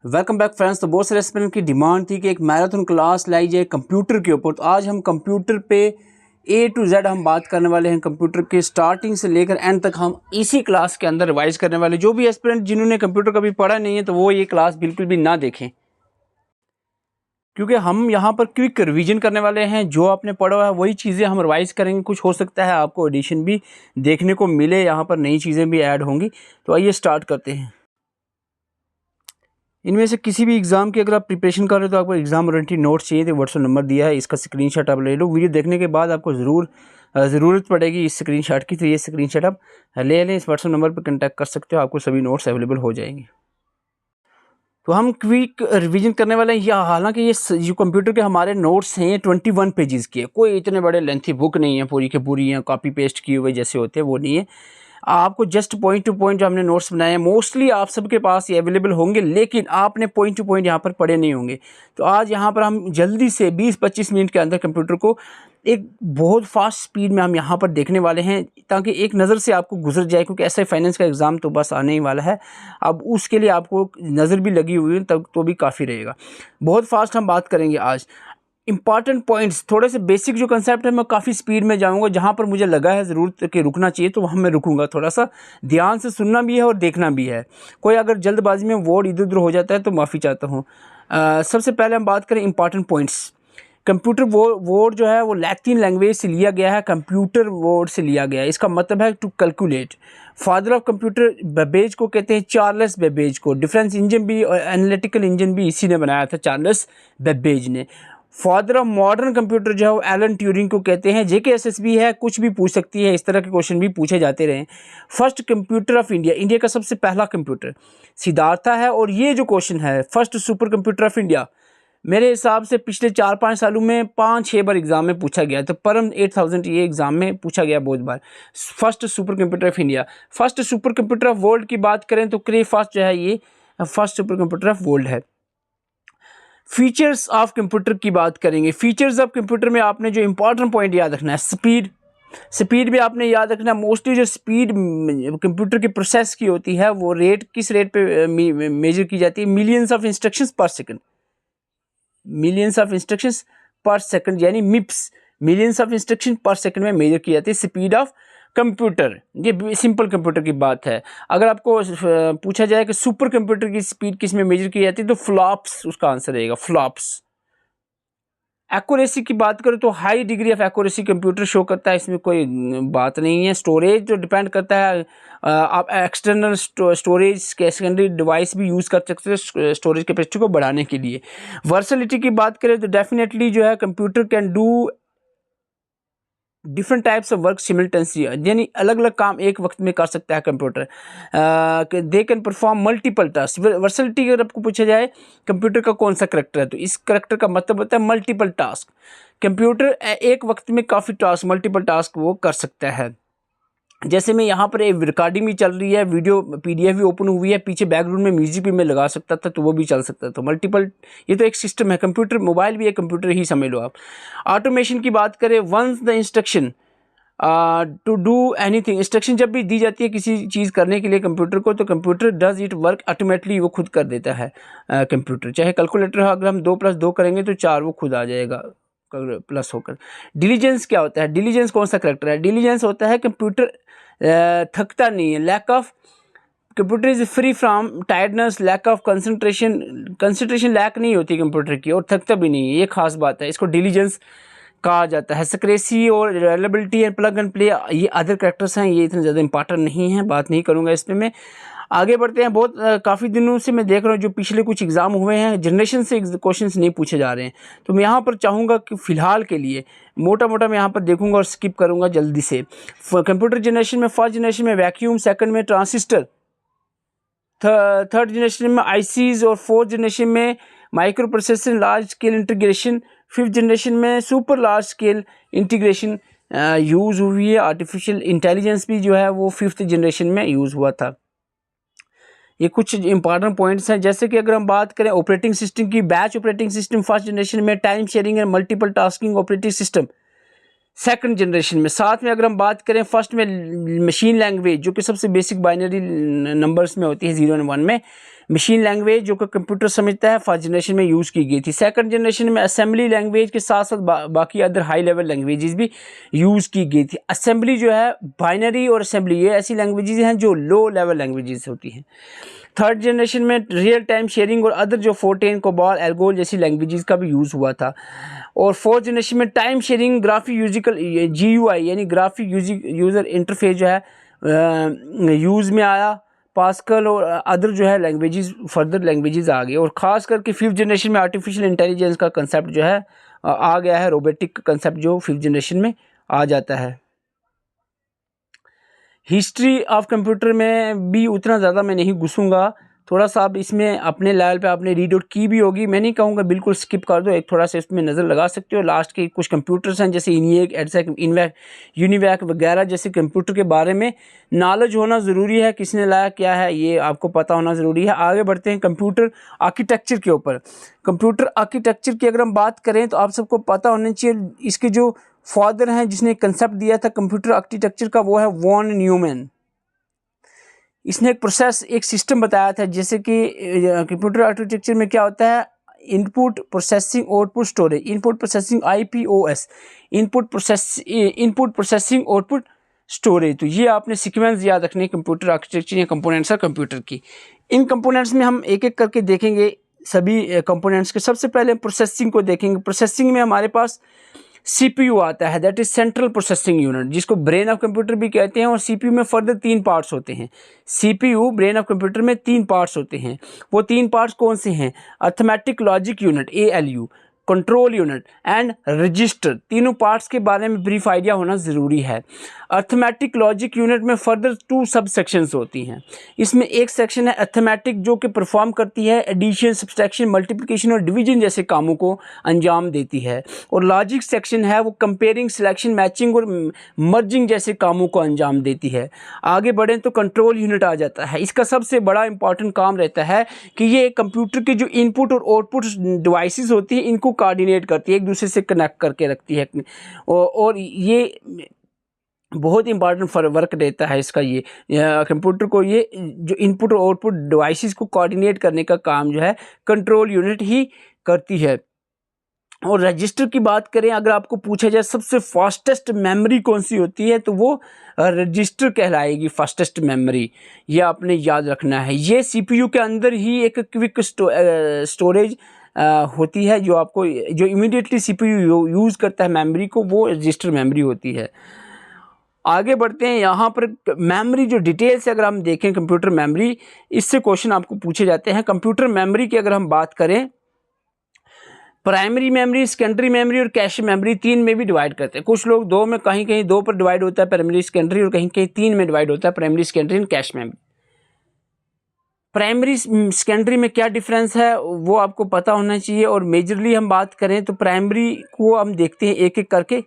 Welcome back friends. तो बहुत सारे एस्पिरेंट की डिमांड थी कि एक मैराथन क्लास लाई जाए कंप्यूटर के ऊपर। तो आज हम कंप्यूटर पे A to Z हम बात करने वाले हैं। कंप्यूटर के स्टार्टिंग से लेकर एंड तक हम इसी क्लास के अंदर रिवाइज करने वाले। जो भी एस्पिरेंट जिन्होंने कंप्यूटर कभी पढ़ा नहीं है तो वो ये क्लास बिल्कुल भी ना देखें, क्योंकि हम यहाँ पर क्विक रिवीजन करने वाले हैं। जो आपने पढ़ा है वही चीज़ें हम रिवाइज करेंगे। कुछ हो सकता है आपको एडिशन भी देखने को मिले, यहाँ पर नई चीज़ें भी ऐड होंगी। तो आइए स्टार्ट करते हैं। इनमें से किसी भी एग्ज़ाम की अगर आप प्रिपरेशन कर रहे हो तो आपको एग्ज़ाम ओरिएंटेड नोट्स चाहिए तो व्हाट्सएप नंबर दिया है, इसका स्क्रीनशॉट आप ले लो। वीडियो देखने के बाद आपको ज़रूरत पड़ेगी इस स्क्रीनशॉट की, तो ये स्क्रीनशॉट आप ले लें। इस व्हाट्सएप नंबर पर कॉन्टैक्ट कर सकते हो, आपको सभी नोट्स अवेलेबल हो जाएंगे। तो हम क्विक रिवीजन करने वाले हैं। या हालांकि ये जो कंप्यूटर के हमारे नोट्स हैं ये 21 पेजेस की है, कोई इतने बड़े लेंथी बुक नहीं है पूरी की पूरी, या कॉपी पेस्ट किए हुए जैसे होते हैं वो नहीं है। आपको जस्ट पॉइंट टू पॉइंट जो हमने नोट्स बनाए हैं मोस्टली आप सबके पास ये अवेलेबल होंगे, लेकिन आपने पॉइंट टू पॉइंट यहाँ पर पढ़े नहीं होंगे। तो आज यहाँ पर हम जल्दी से 20-25 मिनट के अंदर कंप्यूटर को एक बहुत फास्ट स्पीड में हम यहाँ पर देखने वाले हैं, ताकि एक नज़र से आपको गुजर जाए, क्योंकि ऐसे फाइनेंस का एग्ज़ाम तो बस आने ही वाला है। अब उसके लिए आपको नज़र भी लगी हुई है तब तो भी काफ़ी रहेगा। बहुत फास्ट हम बात करेंगे आज। इंपॉर्टेंट पॉइंट्स, थोड़े से बेसिक जो कंसेप्ट है मैं काफ़ी स्पीड में जाऊंगा। जहाँ पर मुझे लगा है ज़रूरत कि रुकना चाहिए तो वहाँ मैं रुकूंगा। थोड़ा सा ध्यान से सुनना भी है और देखना भी है। कोई अगर जल्दबाजी में वर्ड इधर उधर हो जाता है तो माफ़ी चाहता हूँ। सबसे पहले हम बात करें इंपॉर्टेंट पॉइंट्स। कंप्यूटर वर्ड जो है वो लैटिन लैंग्वेज से लिया गया है, कंप्यूटर वर्ड से लिया गया है। इसका मतलब है to calculate. Father of computer Babbage को कहते हैं, चार्ल्स बेबेज को। डिफरेंस इंजन भी और एनालिटिकल इंजन भी इसी ने बनाया था, चार्ल्स बेबेज ने। फादर ऑफ मॉडर्न कंप्यूटर जो है वो एलन ट्यूरिंग को कहते हैं। JKSSB है, कुछ भी पूछ सकती है, इस तरह के क्वेश्चन भी पूछे जाते रहे। First computer of India, India का सबसे पहला कंप्यूटर सिद्धार्था है। और ये जो क्वेश्चन है first super computer of India, मेरे हिसाब से पिछले 4-5 सालों में 5-6 बार एग्जाम में पूछा गया। तो परम 8000 ये एग्जाम में पूछा गया बहुत बार। First super computer of India. First super computer of world की बात करें तो क्रे फास्ट जो है ये first super computer of world है। फीचर्स ऑफ कंप्यूटर की बात करेंगे। फीचर्स ऑफ कंप्यूटर में आपने जो इंपॉर्टेंट पॉइंट याद रखना है, स्पीड भी आपने याद रखना है। मोस्टली जो स्पीड कंप्यूटर के प्रोसेस की होती है वो किस रेट पे मेजर की जाती है? मिलियंस ऑफ इंस्ट्रक्शंस पर सेकंड। मिलियंस ऑफ इंस्ट्रक्शंस पर सेकंड यानी मिप्स, मिलियंस ऑफ इंस्ट्रक्शन पर सेकंड में मेजर की जाती है स्पीड ऑफ कंप्यूटर। ये सिंपल कंप्यूटर की बात है। अगर आपको पूछा जाए कि सुपर कंप्यूटर की स्पीड किस में मेजर की जाती है तो फ्लॉप्स उसका आंसर रहेगा, फ्लॉप्स। एक्यूरेसी की बात करें तो high degree of accuracy computer show करता है, इसमें कोई बात नहीं है। स्टोरेज जो डिपेंड करता है, आप एक्सटर्नल स्टोरेज के सेकेंडरी डिवाइस भी यूज़ कर सकते हैं स्टोरेज कैपेसिटी को बढ़ाने के लिए। वर्सलिटी की बात करें तो डेफिनेटली जो है computer can do different types of work simultaneously, यानी अलग अलग काम एक वक्त में कर सकता है computer. They can perform multiple task. Versatility अगर आपको पूछा जाए कंप्यूटर का कौन सा करेक्टर है तो इस करेक्टर का मतलब होता है मल्टीपल टास्क। कंप्यूटर एक वक्त में काफ़ी टास्क, मल्टीपल टास्क वो कर सकता है। जैसे मैं यहाँ पर एक रिकॉर्डिंग भी चल रही है, वीडियो PDF भी ओपन हुई है, पीछे बैकग्राउंड में म्यूजिक भी मैं लगा सकता था तो वो भी चल सकता था। मल्टीपल, ये तो एक सिस्टम है। कंप्यूटर, मोबाइल भी एक कंप्यूटर ही समझ लो आप। ऑटोमेशन की बात करें, once the instruction to do anything, instruction जब भी दी जाती है किसी चीज़ करने के लिए कंप्यूटर को, तो computer does it work automatically, वो खुद कर देता है। कंप्यूटर चाहे कैलकुलेटर हो, अगर हम 2+2 करेंगे तो 4 वो खुद आ जाएगा प्लस होकर। डिलीजेंस क्या होता है? डिलीजेंस कौन सा करेक्टर है? डिलीजेंस होता है कंप्यूटर थकता नहीं है। Lack of computer is free from tiredness, lack of concentration lack नहीं होती कंप्यूटर की, और थकता भी नहीं है, ये खास बात है, इसको डिलीजेंस कहा जाता है। सक्रेसी और reliability and plug and play ये अदर करेक्टर्स हैं, ये इतने ज़्यादा इंपॉर्टेंट नहीं है, बात नहीं करूँगा इस पर मैं। आगे बढ़ते हैं। बहुत काफ़ी दिनों से मैं देख रहा हूँ जो पिछले कुछ एग्ज़ाम हुए हैं जनरेशन से क्वेश्चंस नहीं पूछे जा रहे हैं, तो मैं यहाँ पर चाहूँगा कि फ़िलहाल के लिए मोटा मैं यहाँ पर देखूँगा और स्किप करूँगा जल्दी से। कंप्यूटर जनरेशन में फर्स्ट जनरेशन में वैक्यूम, सेकंड में ट्रांजिस्टर, थर्ड जनरेशन में ICs, और फोर्थ जनरेशन में micro processor large scale integration, fifth generation में super large scale integration use हुई है। आर्टिफिशियल इंटेलिजेंस भी जो है वो फिफ्थ जनरेशन में यूज़ हुआ था। ये कुछ इंपॉर्टेंट पॉइंट्स हैं। जैसे कि अगर हम बात करें ऑपरेटिंग सिस्टम की, batch operating system first generation में, time sharing and multiple tasking operating system second generation में। साथ में अगर हम बात करें फर्स्ट में मशीन लैंग्वेज जो कि सबसे बेसिक बाइनरी नंबर्स में होती है 0 और 1 में, मशीन लैंग्वेज जो कि कंप्यूटर समझता है, फर्स्ट जनरेशन में यूज़ की गई थी। सेकंड जनरेशन में असेंबली लैंग्वेज के साथ साथ बाकी अदर हाई लेवल लैंग्वेजेस भी यूज़ की गई थी। असेंबली जो है, बाइनरी और असेंबली, ये ऐसी लैंग्वेजेस हैं जो लो लेवल लैंग्वेजेस होती हैं। थर्ड जनरेशन में रियल टाइम शेयरिंग और अदर जो फोर्टेन, कोबाल, एल्गोल जैसी लैंग्वेजेस का भी यूज़ हुआ था। और फोर्थ जनरेशन में टाइम शेयरिंग, ग्राफिक यूजिकल GUI यानी ग्राफिक यूज़र इंटरफेस जो है यूज़ में आया। पास्कल और अदर जो है लैंग्वेजेस, फर्दर लैंग्वेजेस आ गई। और ख़ास करके फिफ्थ जनरेशन में आर्टिफिशियल इंटेलिजेंस का कंसेप्ट जो है आ गया है। रोबोटिक कंसेप्ट जो फिफ्थ जनरेशन में आ जाता है। हिस्ट्री ऑफ कंप्यूटर में भी उतना ज़्यादा मैं नहीं घुसूँगा, थोड़ा सा आप इसमें अपने लेवल पे आपने रीड आउट की भी होगी। मैं नहीं कहूँगा बिल्कुल स्किप कर दो, एक थोड़ा सा इसमें नज़र लगा सकते हो। लास्ट के कुछ कंप्यूटर्स हैं जैसे ENIAC, EDSEC, इनवैक, यूनिवैक वगैरह जैसे कंप्यूटर के बारे में नॉलेज होना ज़रूरी है। किसने लाया, क्या है, ये आपको पता होना ज़रूरी है। आगे बढ़ते हैं कंप्यूटर आर्किटेक्चर के ऊपर। कंप्यूटर आर्किटेक्चर की अगर हम बात करें तो आप सबको पता होना चाहिए, इसके जो फादर हैं जिसने कंसेप्ट दिया था कंप्यूटर आर्किटेक्चर का, वो है वॉन न्यूमैन। इसने एक प्रोसेस, एक सिस्टम बताया था, जैसे कि कंप्यूटर आर्किटेक्चर में क्या होता है, input processing output storage, input processing IPOS, input processing output storage. तो ये आपने सीक्वेंस याद रखने कंप्यूटर आर्किटेक्चर या कंपोनेंट्स है कंप्यूटर की। इन कंपोनेंट्स में हम एक एक करके देखेंगे सभी कंपोनेंट्स के। सबसे पहले प्रोसेसिंग को देखेंगे। प्रोसेसिंग में हमारे पास CPU आता है, that is central processing unit, जिसको ब्रेन ऑफ कंप्यूटर भी कहते हैं। और CPU में फर्दर 3 पार्ट्स होते हैं। CPU ब्रेन ऑफ कंप्यूटर में 3 पार्ट्स होते हैं। वो 3 पार्ट्स कौन से हैं? Arithmetic logic unit ALU, control unit and register. तीनों पार्ट्स के बारे में ब्रीफ आइडिया होना ज़रूरी है। अर्थमेटिक लॉजिक यूनिट में फर्दर 2 सब सेक्शंस होती हैं। इसमें एक सेक्शन है अर्थमेटिक, जो कि परफॉर्म करती है एडिशन, सब्सट्रैक्शन, मल्टीप्लिकेशन और डिवीजन जैसे कामों को अंजाम देती है। और लॉजिक सेक्शन है वो कंपेयरिंग, सिलेक्शन, मैचिंग और मर्जिंग जैसे कामों को अंजाम देती है। आगे बढ़ें तो कंट्रोल यूनिट आ जाता है। इसका सबसे बड़ा इंपॉर्टेंट काम रहता है कि ये कंप्यूटर के जो इनपुट और आउटपुट डिवाइसेस होती हैं इनको कोऑर्डिनेट करती है, एक दूसरे से कनेक्ट करके रखती है। और ये बहुत इंपॉर्टेंट वर्क देता है इसका। ये कंप्यूटर को ये जो इनपुट और आउटपुट डिवाइसेस को कोऑर्डिनेट करने का काम जो है कंट्रोल यूनिट ही करती है। और रजिस्टर की बात करें, अगर आपको पूछा जाए सबसे फास्टेस्ट मेमोरी कौन सी होती है तो वो रजिस्टर कहलाएगी, फास्टेस्ट मेमोरी। ये आपने याद रखना है। ये CPU के अंदर ही एक क्विक स्टोरेज होती है, जो इमीडिएटली CPU यूज़ करता है मेमोरी को, वो रजिस्टर मेमोरी होती है। आगे बढ़ते हैं। यहाँ पर मेमोरी जो डिटेल से अगर हम देखें कंप्यूटर मेमोरी, इससे क्वेश्चन आपको पूछे जाते हैं। कंप्यूटर मेमोरी की अगर हम बात करें, प्राइमरी मेमोरी, सेकेंडरी मेमोरी और कैश मेमोरी 3 में भी डिवाइड करते हैं। कुछ लोग 2 में, कहीं कहीं 2 पर डिवाइड होता है प्राइमरी सेकेंडरी, और कहीं कहीं 3 में डिवाइड होता है primary secondary and cache memory. Primary secondary में क्या डिफरेंस है वो आपको पता होना चाहिए। और मेजरली हम बात करें तो प्राइमरी को हम देखते हैं एक एक करके।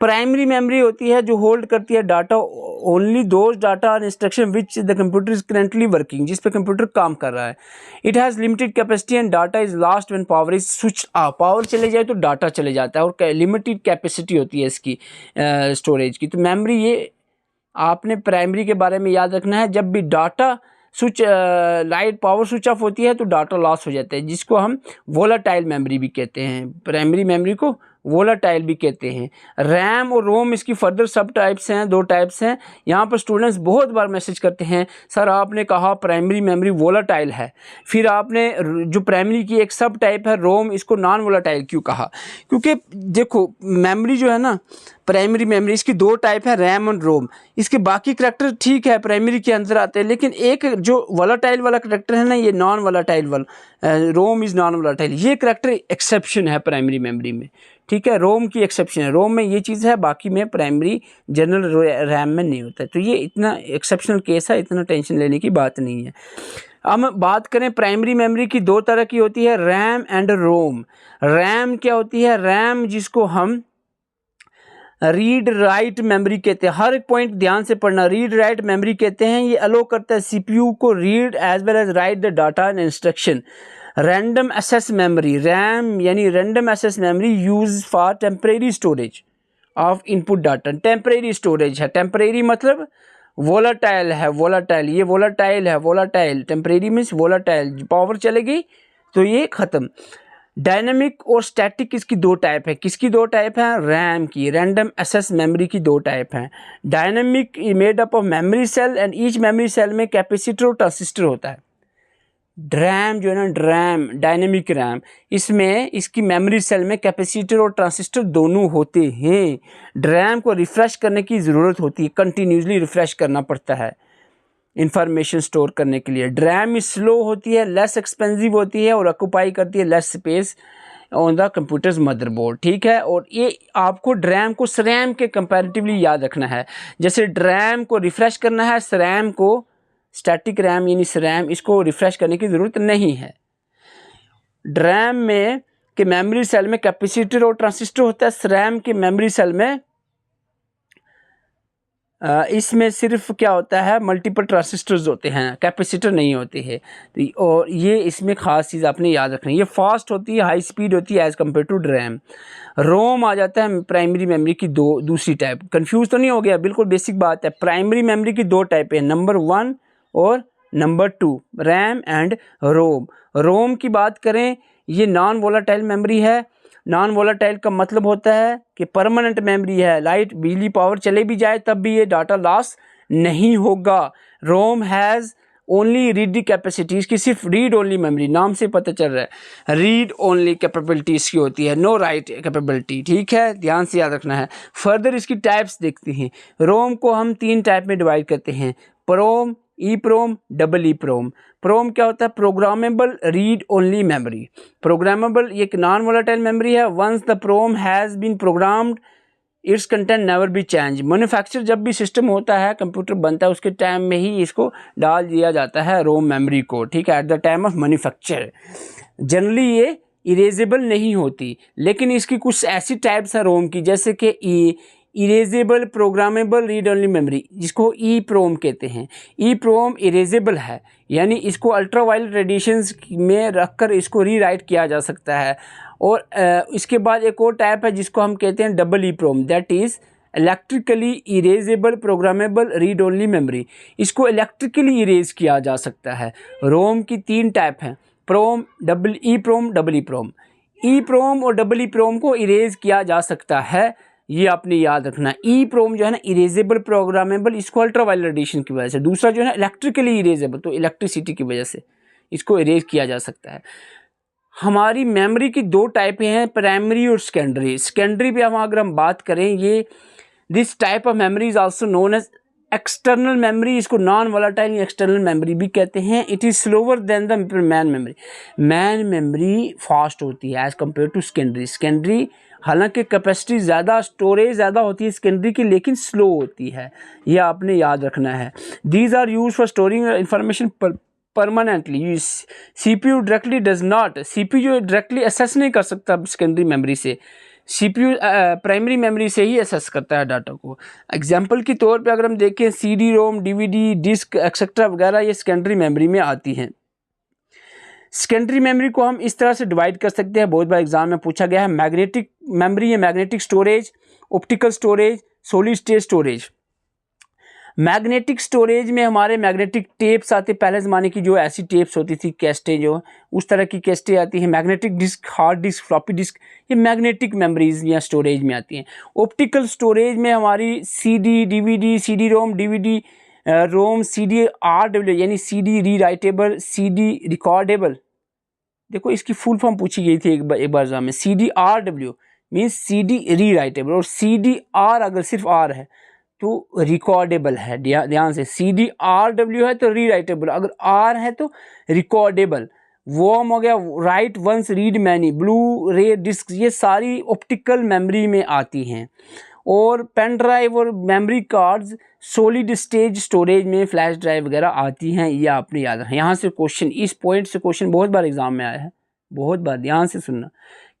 प्राइमरी मेमोरी होती है जो होल्ड करती है data, only those data and instruction which the computer is currently working, जिस पे कंप्यूटर काम कर रहा है। It has limited capacity and data is last when power is switch off. Power चले जाए तो डाटा चले जाता है। और लिमिटेड कैपेसिटी होती है इसकी स्टोरेज की। तो मेमोरी, ये आपने प्राइमरी के बारे में याद रखना है। जब भी data light power switch off होती है तो डाटा लॉस हो जाता है, जिसको हम वोलाटाइल मेमोरी भी कहते हैं। प्राइमरी मेमोरी को वोलाटाइल भी कहते हैं। रैम और रोम इसकी फर्दर सब टाइप्स हैं, 2 टाइप्स हैं। यहाँ पर स्टूडेंट्स बहुत बार मैसेज करते हैं, सर आपने कहा प्राइमरी मेमोरी वोलाटाइल है, फिर आपने जो प्राइमरी की एक सब टाइप है रोम, इसको नॉन वोलाटाइल क्यों कहा? क्योंकि देखो मेमोरी जो है ना, प्राइमरी मेमोरी इसकी 2 टाइप है, रैम और रोम। इसके बाकी करैक्टर ठीक है प्राइमरी के अंदर आते हैं, लेकिन एक जो वोलाटाइल वाला करैक्टर है ना, ये नॉन वोलाटाइल वाला, रोम इज़ नॉन वोलाटाइल, ये करैक्टर एक्सेप्शन है प्राइमरी मेमोरी में। ठीक है, रोम की एक्सेप्शन है, रोम में ये चीज़ है, बाकी में प्राइमरी जनरल रैम में नहीं होता है। तो ये इतना एक्सेप्शनल केस है, इतना टेंशन लेने की बात नहीं है। हम बात करें प्राइमरी मेमोरी की, 2 तरह की होती है, रैम एंड रोम। रैम क्या होती है? रैम जिसको हम रीड राइट मेमोरी कहते हैं। हर एक पॉइंट ध्यान से पढ़ना, रीड राइट मेमोरी कहते हैं। ये अलो करता है CPU को read as well as write the data and instruction. Random access memory, RAM यानी random access memory use for temporary storage of input data. Temporary storage है, टेम्परेरी मतलब वोलाटाइल है, वोलाटाइल, ये वोलाटाइल है, volatile, temporary means volatile, power चलेगी तो ये ख़त्म। डायनामिक और स्टैटिक इसकी दो टाइप है। किसकी दो टाइप है? रैम की, रैंडम एक्सेस मेमोरी की दो टाइप हैं। Dynamic made up of memory cell and each memory cell में कैपेसिटर और ट्रांजिस्टर होता है। रैम जो है ना, रैम, डायनेमिक रैम, इसमें इसकी मेमोरी सेल में कैपेसिटर और ट्रांजिस्टर दोनों होते हैं। रैम को रिफ़्रेश करने की ज़रूरत होती है, कंटिन्यूसली रिफ़्रेश करना पड़ता है इंफॉर्मेशन स्टोर करने के लिए। रैम स्लो होती है, लेस एक्सपेंसिव होती है और ऑक्यूपाई करती है less space on the computers motherboard, ठीक है। और ये आपको रैम को SRAM के कंपैरेटिवली याद रखना है। जैसे रैम को रिफ़्रेश करना है, SRAM को, स्टैटिक रैम यानी SRAM, इसको रिफ़्रेश करने की ज़रूरत नहीं है। रैम में के मेमोरी सेल में कैपेसिटर और ट्रांजिस्टर होता है, SRAM के मेमोरी सेल में इसमें सिर्फ क्या होता है, मल्टीपल ट्रांजिस्टर्स होते हैं, कैपेसिटर नहीं होते हैं। तो और ये इसमें ख़ास चीज़ आपने याद रखनी है। ये फास्ट होती है, हाई स्पीड होती है एज़ कम्पेयर टू रैम। रोम आ जाता है प्राइमरी मेमोरी की दूसरी टाइप। कंफ्यूज तो नहीं हो गया? बिल्कुल बेसिक बात है। प्राइमरी मेमोरी की दो टाइप है, नंबर 1 और नंबर 2, रैम एंड रोम। रोम की बात करें, ये नॉन वोलाटाइल मेमोरी है। नॉन वोलाटाइल का मतलब होता है कि परमानेंट मेमोरी है, लाइट बिजली पावर चले भी जाए तब भी ये डाटा लॉस नहीं होगा। रोम हैज़ ओनली रीड कैपेसिटी, इसकी सिर्फ रीड ओनली मेमोरी, नाम से पता चल रहा है रीड ओनली कैपेबिलिटी इसकी होती है, नो राइट कैपेबिलिटी, ठीक है, ध्यान से याद रखना है। फर्दर इसकी टाइप्स देखते हैं। रोम को हम 3 टाइप में डिवाइड करते हैं, PROM, EEPROM, double EEPROM। PROM क्या होता है? Programmable read only memory. Programmable ये एक नॉन वोलाटाइल मेमोरी है। Once the PROM has been programmed its content never be change. Manufacture जब भी सिस्टम होता है, कंप्यूटर बनता है, उसके टाइम में ही इसको डाल दिया जाता है रोम मेमोरी को, ठीक है, at the time of manufacture. Generally ये इरेजेबल नहीं होती, लेकिन इसकी कुछ ऐसी टाइप्स हैं रोम की, जैसे कि erasable programmable read only memory, जिसको EEPROM कहते हैं। EEPROM इरेजेबल है, यानी इसको अल्ट्रावायलेट रेडिएशंस में रखकर इसको रीराइट किया जा सकता है। और इसके बाद एक और टाइप है जिसको हम कहते हैं double EEPROM, that is electrically erasable programmable read only memory. इसको इलेक्ट्रिकली इरेज किया जा सकता है। रोम की 3 टाइप हैं, PROM, double EEPROM, double EEPROM। EEPROM और डबल EEPROM को इरेज किया जा सकता है, ये आपने याद रखना। EEPROM जो है ना, इरेजेबल प्रोग्रामेबल, इसको अल्ट्रावायलेट रेडिएशन की वजह से। दूसरा जो है ना, इलेक्ट्रिकली इरेजेबल, तो इलेक्ट्रिसिटी की वजह से इसको इरेज किया जा सकता है। हमारी मेमोरी की 2 टाइप हैं, प्राइमरी और सेकेंडरी। सेकेंडरी पे अगर हम बात करें, ये this type of memory is also known as external memory. इसको नॉन वोलाटाइल एक्सटर्नल मेमोरी भी कहते हैं। It is slower than the main memory. Main memory fast होती है as compare to secondary. Secondary हालांकि कैपेसिटी ज़्यादा, स्टोरेज ज़्यादा होती है सेकेंडरी की, लेकिन स्लो होती है, ये आपने याद रखना है। These are use for storing information permanently. CPU directly does not, CPU जो डायरेक्टली एसेस नहीं कर सकता सेकेंडरी मेमोरी से, CPU प्राइमरी मेमोरी से ही एसेस करता है डाटा को। एग्जांपल के तौर पे अगर हम देखें, CD-ROM, DVD, डिस्क एक्सेट्रा वगैरह, ये सेकेंडरी मेमोरी में आती हैं। सेकेंडरी मेमोरी को हम इस तरह से डिवाइड कर सकते हैं, बहुत बार एग्जाम में पूछा गया है। मैग्नेटिक मेमोरी है, magnetic storage, optical storage, solid state storage. Magnetic storage में हमारे मैग्नेटिक टेप्स आते, पहले ज़माने की जो ऐसी टेप्स होती थी, कैस्टें, जो उस तरह की कैस्टें आती हैं। Magnetic disk, hard disk, floppy disk, ये मैग्नेटिक मेमोरीज या स्टोरेज में आती हैं। ऑप्टिकल स्टोरेज में हमारी CD, DVD, CD-ROM, DVD, रोम, CD-RW यानी CD रीराइटेबल, CD रिकॉर्डेबल। देखो इसकी फुल फॉर्म पूछी गई थी एक बार एग्जाम में। CD-RW मीन्स CD रीराइटेबल, और CD-R अगर सिर्फ R है तो रिकॉर्डेबल है। ध्यान से, CD-RW है तो रीराइटेबल, अगर R है तो रिकॉर्डेबल। वॉर्म हो गया, write once read many, Blu ray disc, ये सारी ऑप्टिकल मेमोरी में आती हैं। और पेन ड्राइव और memory cards solid stage storage में, फ्लैश ड्राइव वगैरह आती हैं, ये आपने याद रखना। यहाँ से क्वेश्चन, इस पॉइंट से क्वेश्चन बहुत बार एग्जाम में आया है, बहुत बार, ध्यान से सुनना।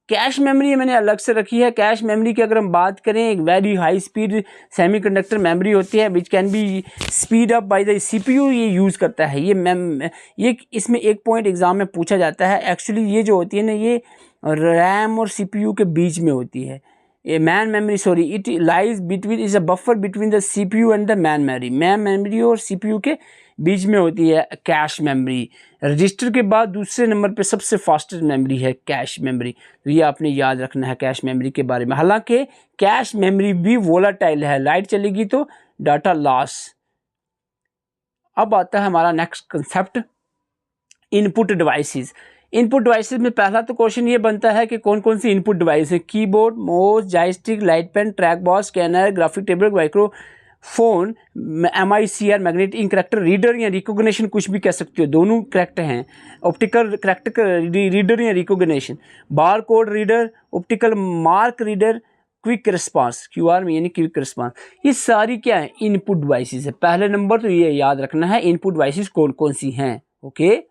कैश मेमोरी मैंने अलग से रखी है। कैश मेमोरी की अगर हम बात करें, एक very high speed semiconductor memory होती है which can be speed up by the CPU, ये यूज़ करता है। ये इसमें एक पॉइंट एग्जाम में पूछा जाता है। एक्चुअली ये जो होती है ना, ये रैम और CPU के बीच में होती है। Man memory sorry it lies between is a buffer between the CPU and the main memory. Main memory और सीपीयू के बीच में होती है कैश मेमोरी। रजिस्टर के बाद दूसरे नंबर पे सबसे फास्टेस्ट मेमोरी है कैश मेमोरी। तो ये आपने याद रखना है कैश मेमोरी के बारे में। हालांकि कैश मेमोरी भी वोलाटाइल है, लाइट चलेगी तो डाटा लॉस। अब आता है हमारा next concept, input devices. Input devices में पहला तो क्वेश्चन ये बनता है कि कौन कौन सी इनपुट डिवाइस है। Keyboard, mouse, joystick, light pen, track ball, scanner, graphic table, microphone, MICR magnetic ink character, reader या रिकॉग्निशन, कुछ भी कह सकते हो, दोनों करेक्ट हैं। ऑप्टिकल करेक्टर रीडर या recognition, bar code reader, optical mark reader, quick response, QR में यानी क्विक रिस्पांस। ये सारी क्या है, इनपुट डिवाइसेस है। पहले नंबर तो ये याद रखना है इनपुट डिवाइसेस कौन कौन सी हैं। ओके,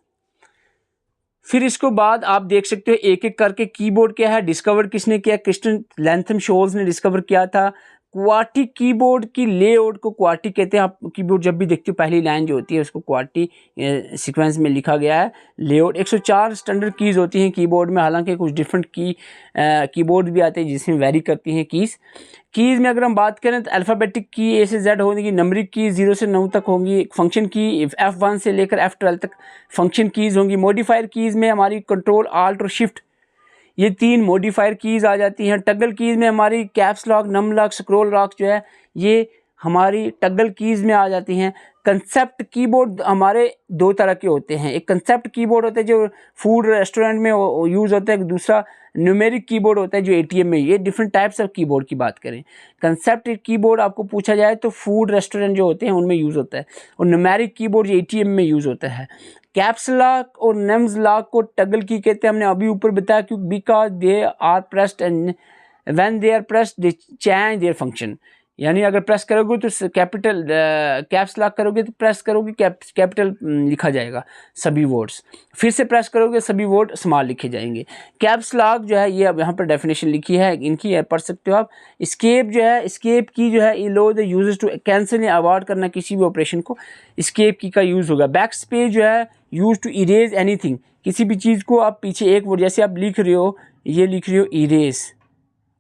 फिर इसको बाद आप देख सकते हो एक एक करके। कीबोर्ड क्या है, डिस्कवर किसने किया, क्रिस्टन लैंथम शोल्स ने डिस्कवर किया था। क्वार्टी कीबोर्ड की लेआउट को क्वार्टी कहते हैं। आप कीबोर्ड जब भी देखते हो पहली लाइन जो होती है उसको क्वार्टी सीक्वेंस में लिखा गया है। लेआउट 104 स्टैंडर्ड कीज़ होती हैं कीबोर्ड में, हालांकि कुछ डिफरेंट कीबोर्ड भी आते हैं जिसमें वेरी करती हैं कीज़ में अगर हम बात करें तो अल्फ़ाबेटिक की A से Z होगी, नंबरिक की 0 से 9 तक होंगी, फंक्शन की F1 से लेकर F12 तक फंक्शन कीज़ होंगी। मॉडिफायर कीज़ में हमारी कंट्रोल, आल्ट और शिफ्ट, ये 3 मॉडिफायर कीज़ आ जाती हैं। टगल कीज़ में हमारी caps lock, num lock, scroll lock जो है ये हमारी टगल कीज़ में आ जाती हैं। कंसेप्ट कीबोर्ड हमारे दो तरह के होते हैं, एक कंसेप्ट कीबोर्ड होता है जो फूड रेस्टोरेंट में यूज़ होता है, दूसरा न्यूमेरिक कीबोर्ड होता है जो ATM में। ये डिफरेंट टाइप्स ऑफ कीबोर्ड की बात करें। कंसेप्ट कीबोर्ड आपको पूछा जाए तो फूड रेस्टोरेंट जो होते हैं उनमें यूज़ होता है, और न्यूमेरिक कीबोर्ड जो ATM में यूज़ होता है। कैप्स लॉक और नम्स लॉक को टगल की कहते हैं, हमने अभी ऊपर बताया, क्योंकि because they are pressed and when they are pressed they change their function. यानी अगर प्रेस करोगे तो कैपिटल कैप्स लॉक करोगे तो प्रेस करोगे कैपिटल लिखा जाएगा सभी वर्ड्स, फिर से प्रेस करोगे सभी वर्ड स्मॉल लिखे जाएंगे। कैप्स लॉक जो है ये अब यहाँ पर डेफिनेशन लिखी है इनकी, पढ़ सकते हो आप। स्केप जो है, स्केप की जो है लो द यूजर्स टू कैंसिल या अवॉइड करना किसी भी ऑपरेशन को, स्केप की का यूज़ होगा। बैक स्पेस जो है यूज टू इरेज एनीथिंग, किसी भी चीज़ को आप पीछे एक वर्ड, जैसे आप लिख रहे हो, ये लिख रहे हो इरेज,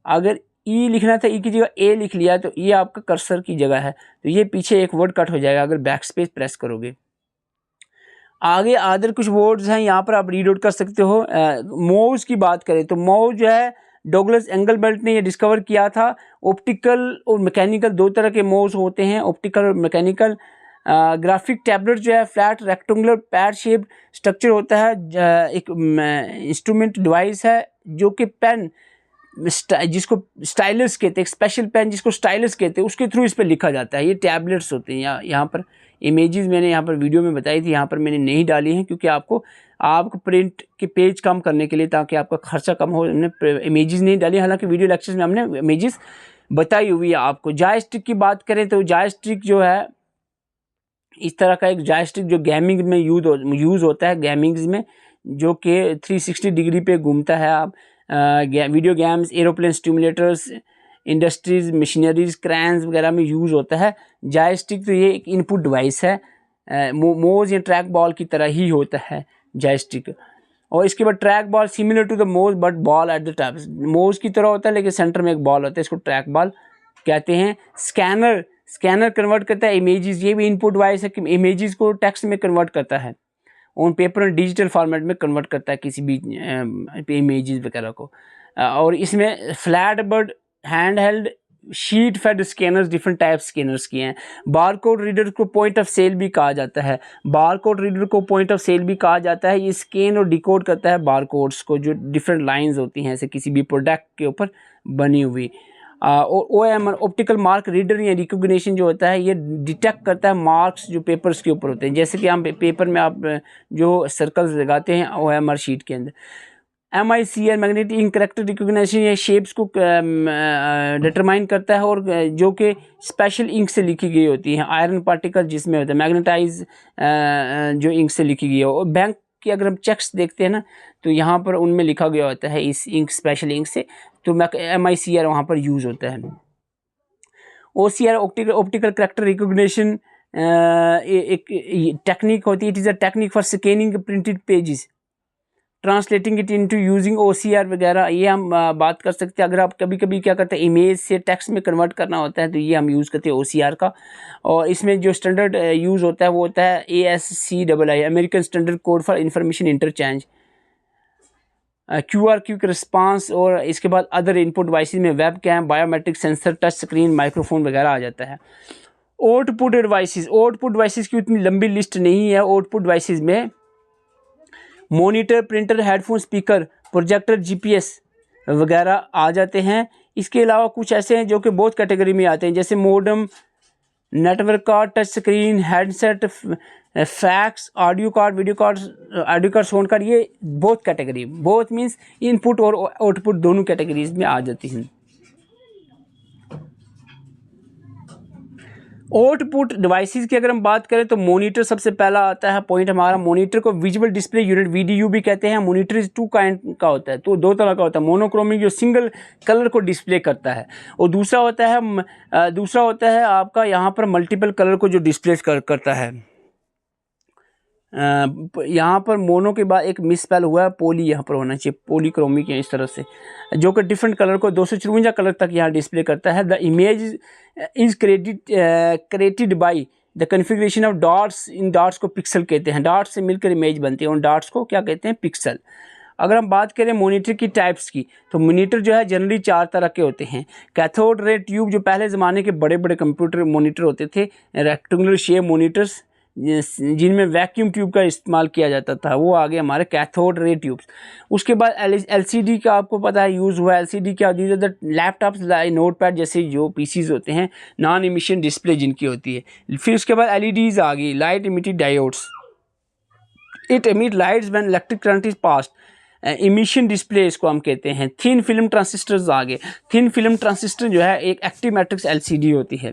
अगर ई लिखना था ई की जगह ए लिख लिया तो ये आपका कर्सर की जगह है, तो ये पीछे एक वर्ड कट हो जाएगा अगर बैक स्पेस प्रेस करोगे। आगे अदर कुछ वर्ड्स हैं यहाँ पर आप रीड आउट कर सकते हो। माउस की बात करें तो माउस जो है डॉगलस एंगलबर्ट ने ये डिस्कवर किया था। ऑप्टिकल और मैकेनिकल दो तरह के माउस होते हैं, ऑप्टिकल और मैकेनिकल। ग्राफिक टैबलेट जो है flat rectangular pad shape structure होता है, एक इंस्ट्रूमेंट डिवाइस है जो कि पेन जिसको स्टाइलस कहते हैं, स्पेशल पेन जिसको स्टाइलस कहते हैं, उसके थ्रू इस पर लिखा जाता है। ये टैबलेट्स होते हैं। यहाँ पर इमेजेस मैंने यहाँ पर वीडियो में बताई थी, यहाँ पर मैंने नहीं डाली हैं क्योंकि आपको प्रिंट के पेज कम करने के लिए, ताकि आपका खर्चा कम हो, हमने इमेजेस नहीं डाली। हालांकि वीडियो लेक्चर्स में हमने इमेजेस बताई हुई है आपको। जॉयस्टिक की बात करें तो जॉयस्टिक जो है इस तरह का एक जॉयस्टिक जो गेमिंग में यूज़ होता है, गेमिंग्स में, जो कि 360 डिग्री पे घूमता है। आप video games, aeroplane stimulators, industries, machineries, cranes वगैरह में यूज़ होता है जॉयस्टिक। तो ये एक इनपुट डिवाइस है, मोज या ट्रैक बॉल की तरह ही होता है जॉयस्टिक। और इसके बाद track ball similar to the mouse but ball at the top, mouse की तरह होता है लेकिन सेंटर में एक बॉल होता है, इसको ट्रैक बॉल कहते हैं। स्कैनर कन्वर्ट करता है इमेजेस, ये भी इनपुट डिवाइस है कि इमेजेस को टेक्स्ट में कन्वर्ट करता है, ऑन पेपर और डिजिटल फॉर्मेट में कन्वर्ट करता है किसी भी इमेजेस वगैरह को। और इसमें flatbed, hand held, sheet fed scanners, different type scanners किए हैं। बारकोड रीडर को पॉइंट ऑफ सेल भी कहा जाता है, बारकोड रीडर को पॉइंट ऑफ सेल भी कहा जाता है। ये स्कैन और डिकोड करता है बारकोड्स को, जो डिफरेंट लाइंस होती हैं ऐसे किसी भी प्रोडक्ट के ऊपर बनी हुई। और OMR ऑप्टिकल मार्क रीडर या रिकॉग्निशन जो होता है, ये डिटेक्ट करता है मार्क्स जो पेपर्स के ऊपर होते हैं, जैसे कि हम पेपर में आप जो सर्कल्स लगाते हैं OMR शीट के अंदर। MICR magnetic ink character recognition या शेप्स को डिटरमाइन करता है, और जो कि स्पेशल इंक से लिखी गई होती हैं, आयरन पार्टिकल जिसमें होता है, मैग्नेटाइज जो इंक से लिखी गई है। और बैंक कि अगर हम चेक्स देखते हैं ना तो यहाँ पर उनमें लिखा गया होता है इस इंक, स्पेशल इंक से, तो MICR वहाँ पर यूज़ होता है। OCR ऑप्टिकल करेक्टर रिकॉग्निशन एक टेक्निक होती है, it is a technique for scanning printed pages. Translating it into using OCR वगैरह, ये हम बात कर सकते हैं। अगर आप कभी कभी क्या करते हैं इमेज से टेक्स्ट में कन्वर्ट करना होता है तो ये हम यूज़ करते हैं OCR का। और इसमें जो स्टैंडर्ड यूज़ होता है वो होता है ASCII, American standard code for information interchange. QR quick response, और इसके बाद अदर इनपुट डिवाइसेस में web cam, biometric sensor, touch screen, microphone वगैरह आ जाता है। आउटपुट डिवाइसेस की उतनी लंबी लिस्ट नहीं है। आउटपुट डिवाइसेस में monitor, printer, headphone, speaker, projector, GPS वगैरह आ जाते हैं। इसके अलावा कुछ ऐसे हैं जो कि बहुत कैटेगरी में आते हैं, जैसे modem, network card, touch screen, headset, fax, audio card, video card, sound card, ये बहुत कैटेगरी, बहुत मीन्स इनपुट और आउटपुट दोनों कैटेगरीज में आ जाती हैं। आउटपुट डिवाइसेस की अगर हम बात करें तो मॉनिटर सबसे पहला आता है पॉइंट हमारा। मॉनिटर को विजुअल डिस्प्ले यूनिट VDU भी कहते हैं। मॉनिटर इज 2 काइंड का होता है, तो 2 तरह का होता है। मोनोक्रोमिक जो सिंगल कलर को डिस्प्ले करता है, और दूसरा होता है आपका यहाँ पर मल्टीपल कलर को जो डिस्प्ले करता है। यहाँ पर मोनो के बाद एक मिसस्पेल हुआ है, पोली यहाँ पर होना चाहिए, पॉलीक्रोमिक है इस तरह से, जो कि डिफरेंट कलर को 254 कलर तक यहाँ डिस्प्ले करता है। The image is created by the configuration of dots. In dots को पिक्सल कहते हैं, डॉट्स से मिलकर इमेज बनती है, उन डॉट्स को क्या कहते हैं, पिक्सल। अगर हम बात करें मॉनिटर की टाइप्स की, तो मॉनिटर जो है जनरली 4 तरह के होते हैं। कैथोड रे ट्यूब, जो पहले ज़माने के बड़े बड़े कंप्यूटर मॉनिटर होते थे, रेक्टेंगुलर शेप मॉनिटर्स जिनमें वैक्यूम ट्यूब का इस्तेमाल किया जाता था, वो आगे हमारे कैथोड रे ट्यूब्स। उसके बाद LCD का आपको पता है यूज़ हुआ है। LCD क्या होती है, द लैपटॉप्स, नोटपैड जैसे जो PCs होते हैं, नॉन इमिशन डिस्प्ले जिनकी होती है। फिर उसके बाद LEDs आ गई, light emitted diodes, it emit lights when electric current is passed. Emission display इसको हम कहते हैं। थिन फिल्म ट्रांजिस्टर्स आ गए। थिन फिल्म ट्रांजिस्टर जो है एक एक्टिव मैट्रिक्स LCD होती है।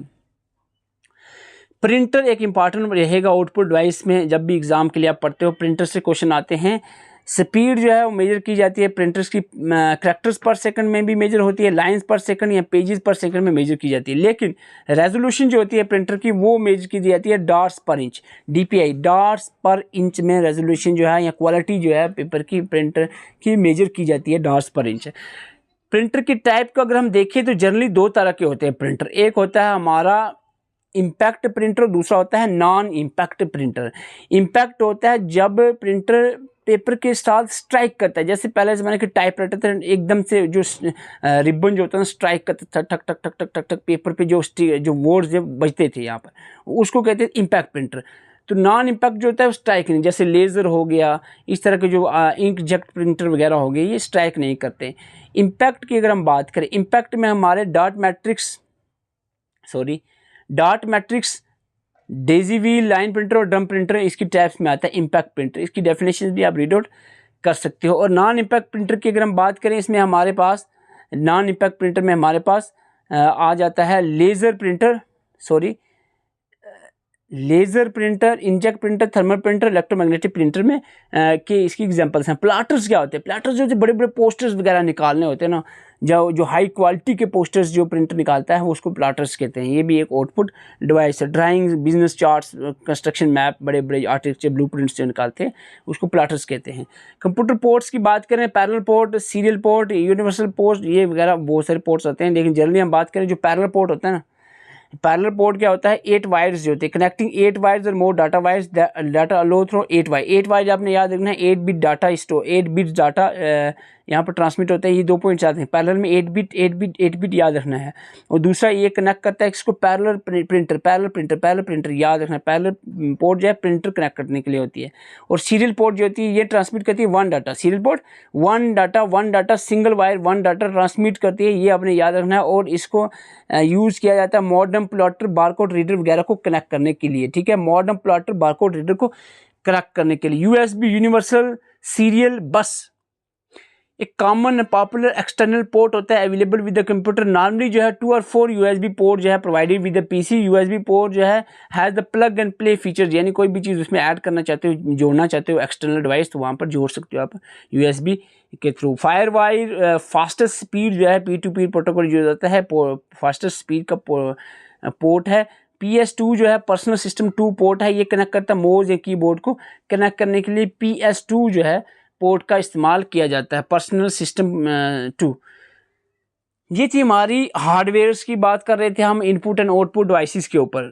प्रिंटर एक इंपॉर्टेंट रहेगा आउटपुट डिवाइस में, जब भी एग्जाम के लिए आप पढ़ते हो प्रिंटर से क्वेश्चन आते हैं। स्पीड जो है वो मेजर की जाती है प्रिंटर्स की, कैरेक्टर्स पर सेकंड में भी मेजर होती है, लाइंस पर सेकंड या पेजेस पर सेकंड में मेजर की जाती है। लेकिन रेजोल्यूशन जो होती है प्रिंटर की वो मेजर की जाती है डॉट्स पर इंच, DPI, डॉट्स पर इंच में रेजोल्यूशन जो है या क्वालिटी जो है पेपर की प्रिंटर की मेजर की जाती है डॉट्स पर इंच। प्रिंटर की टाइप को अगर हम देखें तो जनरली 2 तरह के होते हैं प्रिंटर। एक होता है हमारा इम्पैक्ट प्रिंटर, दूसरा होता है नॉन इम्पैक्ट प्रिंटर। इम्पैक्ट होता है जब प्रिंटर पेपर के साथ स्ट्राइक करता है, जैसे पहले ज़माने के टाइपराइटर थे, एकदम से जो रिबन जो होता है स्ट्राइक करता था, ठक ठक ठक ठक ठक ठक पेपर पे जो वर्ड्स जब बजते थे यहाँ पर, उसको कहते हैं इम्पैक्ट प्रिंटर। तो नॉन इम्पैक्ट जो होता है वो स्ट्राइक नहीं, जैसे लेज़र हो गया, इस तरह के जो इंक जेट प्रिंटर वगैरह हो गए, ये स्ट्राइक नहीं करते। इम्पैक्ट की अगर हम बात करें, इम्पैक्ट में हमारे dot matrix, Daisy wheel, line printer और ड्रम प्रिंटर इसकी टाइप्स में आता है इम्पैक्ट प्रिंटर। इसकी डेफिनेशन भी आप रीड आउट कर सकते हो। और नॉन इम्पैक्ट प्रिंटर की अगर हम बात करें, इसमें हमारे पास नॉन इम्पैक्ट प्रिंटर में हमारे पास आ जाता है laser printer, inkjet printer, thermal printer, electromagnetic printer में के इसकी एग्जांपल्स हैं। प्लाटर्स क्या होते हैं, प्लाटर्स जो बड़े बड़े पोस्टर्स वगैरह निकालने होते हैं ना, जो हाई क्वालिटी के पोस्टर्स जो प्रिंटर निकालता है वो उसको प्लाटर्स कहते हैं। ये भी एक आउटपुट डिवाइस है। Drawing, business charts, construction map, बड़े बड़े आर्टिटेक्चर ब्लूप्रिंट्स जो निकालते हैं उसको प्लाटर्स कहते हैं। कंप्यूटर पोर्ट्स की बात करें, parallel port, serial port, universal port, ये वगैरह बहुत सारे पोर्ट्स होते हैं। लेकिन जनरली हम बात करें जो पैरेलल पोर्ट होता है ना, पैरेलल पोर्ट क्या होता है, 8 वायर्स जो होते हैं, कनेक्टिंग 8 वायर्स और मोर डाटा वायर्स, डाटा अलो थ्रू 8 वायर। 8 वायर आपने याद रखना है, 8 bit data store, 8 bit data यहाँ पर ट्रांसमिट होता है। ये 2 पॉइंट्स आते हैं पैरेलल में, 8 बिट याद रखना है। और दूसरा ये कनेक्ट करता है इसको पैरेलल प्रिंटर याद रखना है। पैरेलल पोर्ट जो है प्रिंटर कनेक्ट करने के लिए होती है। और सीरियल पोर्ट जो होती है ये ट्रांसमिट करती है 1 data. Serial port 1 data single wire 1 data transmit करती है, ये आपने याद रखना है। और इसको यूज़ किया जाता है मॉडर्न प्लॉटर, बारकोड रीडर वगैरह को कनेक्ट करने के लिए, ठीक है, मॉडर्न प्लॉटर, बारकोड रीडर को कनेक्ट करने के लिए। USB यूनिवर्सल सीरियल बस एक कॉमन पॉपुलर एक्सटर्नल पोर्ट होता है available with the computer. Normally जो है 2 और 4 USB पोर्ट जो है provided with the PC। USB port जो है has the plug and play features, यानी कोई भी चीज़ उसमें ऐड करना चाहते हो, जोड़ना चाहते हो एक्सटर्नल डिवाइस, तो वहाँ पर जोड़ सकते हो आप USB के through. Fire wire fastest speed जो है P2P प्रोटोकॉल यूज होता है, फास्टेस्ट स्पीड का पोर्ट है। PS2 जो है पर्सनल सिस्टम 2 पोर्ट है, ये कनेक्ट करता है मोज़ या कीबोर्ड को कनेक्ट करने के लिए। PS2 जो है पोर्ट का इस्तेमाल किया जाता है, पर्सनल सिस्टम 2। ये थी हमारी हार्डवेयर्स की बात कर रहे थे हम, इनपुट एंड आउटपुट डिवाइसेस के ऊपर।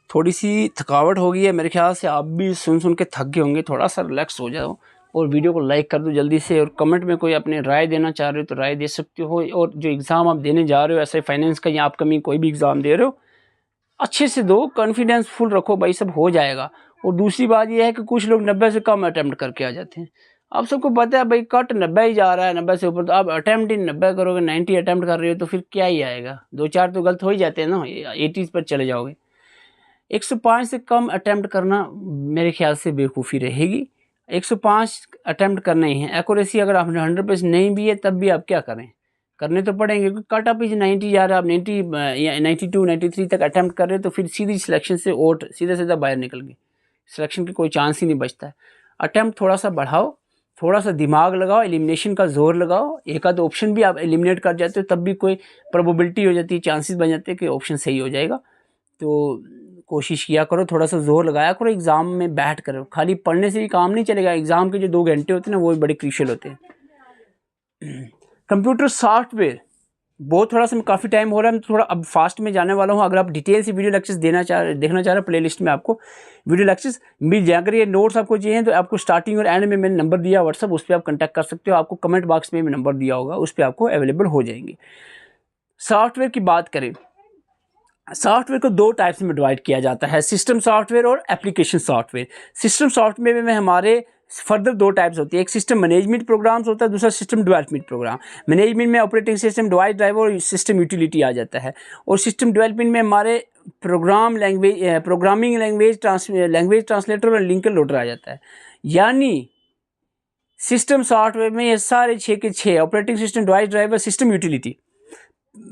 थोड़ी सी थकावट हो गई है मेरे ख्याल से, आप भी सुन के थक गए होंगे। थोड़ा सा रिलैक्स हो जाओ और वीडियो को लाइक कर दो जल्दी से, और कमेंट में कोई अपनी राय देना चाह रहे हो तो राय दे सकते हो। और जो एग्ज़ाम आप देने जा रहे हो, ऐसे फाइनेंस का या अपकमिंग कोई भी एग्ज़ाम दे रहे हो, अच्छे से दो, कॉन्फिडेंस फुल रखो भाई, सब हो जाएगा। और दूसरी बात यह है कि कुछ लोग 90 से कम अटैम्प्ट करके आ जाते हैं। आप सबको पता है भाई कट 90 ही जा रहा है, 90 से ऊपर, तो आप अटैम्प्ट ही 90 करोगे, 90 अटैम्प्ट कर रहे हो तो फिर क्या ही आएगा, 2-4 तो गलत हो ही जाते हैं ना, 80 पर चले जाओगे। 105 से कम अटैम्प्ट करना मेरे ख्याल से बेवकूफ़ी रहेगी। 105 अटैम्प्ट करने ही हैं। एक्यूरेसी अगर आप 100% नहीं भी है तब भी आप क्या करें, करने तो पड़ेंगे, क्योंकि कट ऑफ 90 जा रहा है, आप 90 या 92 93 तक अटैम्प्ट कर रहे हो तो फिर सीधी सिलेक्शन से वोट सीधा बाहर निकल गए, सिलेक्शन की कोई चांस ही नहीं बचता है। अटैम्प्ट थोड़ा सा बढ़ाओ, थोड़ा सा दिमाग लगाओ, एलिमिनेशन का जोर लगाओ। एक आध ऑप्शन भी आप एलिमिनेट कर जाते हो तब भी कोई प्रोबेबिलिटी हो जाती है, चांसेस बन जाते हैं कि ऑप्शन सही हो जाएगा। तो कोशिश किया करो, थोड़ा सा जोर लगाया करो, एग्ज़ाम में बैठ करो। खाली पढ़ने से ही काम नहीं चलेगा, एग्ज़ाम के जो 2 घंटे होते हैं ना वो भी बड़े क्रूशियल होते हैं। कंप्यूटर सॉफ्टवेयर बहुत थोड़ा सा काफ़ी टाइम हो रहा है, मैं थोड़ा अब फास्ट में जाने वाला हूँ। अगर आप डिटेल से वीडियो लेक्चर्स देखना चाह रहे हो, प्लेलिस्ट में आपको वीडियो लेक्चर्स मिल जाए। अगर ये नोट्स आपको चाहिए तो आपको स्टार्टिंग और एंड में मैंने नंबर दिया व्हाट्सअप, उस पर आप कंटैक्ट कर सकते हो। आपको कमेंट बॉक्स में भी नंबर दिया होगा, उस पर आपको अवेलेबल हो जाएंगे। सॉफ्टवेयर की बात करें, सॉफ्टवेयर को 2 टाइप्स में डिवाइड किया जाता है, सिस्टम सॉफ्टवेयर और एप्लीकेशन सॉफ्टवेयर। सिस्टम सॉफ्टवेयर में हमारे फर्दर 2 टाइप्स होती है, एक सिस्टम मैनेजमेंट प्रोग्राम्स होता है, दूसरा सिस्टम डेवलपमेंट प्रोग्राम। मैनेजमेंट में ऑपरेटिंग सिस्टम, डिवाइस ड्राइवर और सिस्टम यूटिलिटी आ जाता है, और सिस्टम डेवलपमेंट में हमारे प्रोग्रामिंग लैंग्वेज ट्रांसलेटर और लिंकर लोडर आ जाता है। यानी सिस्टम सॉफ्टवेयर में ये सारे 6 के 6, operating system, device driver, system utility,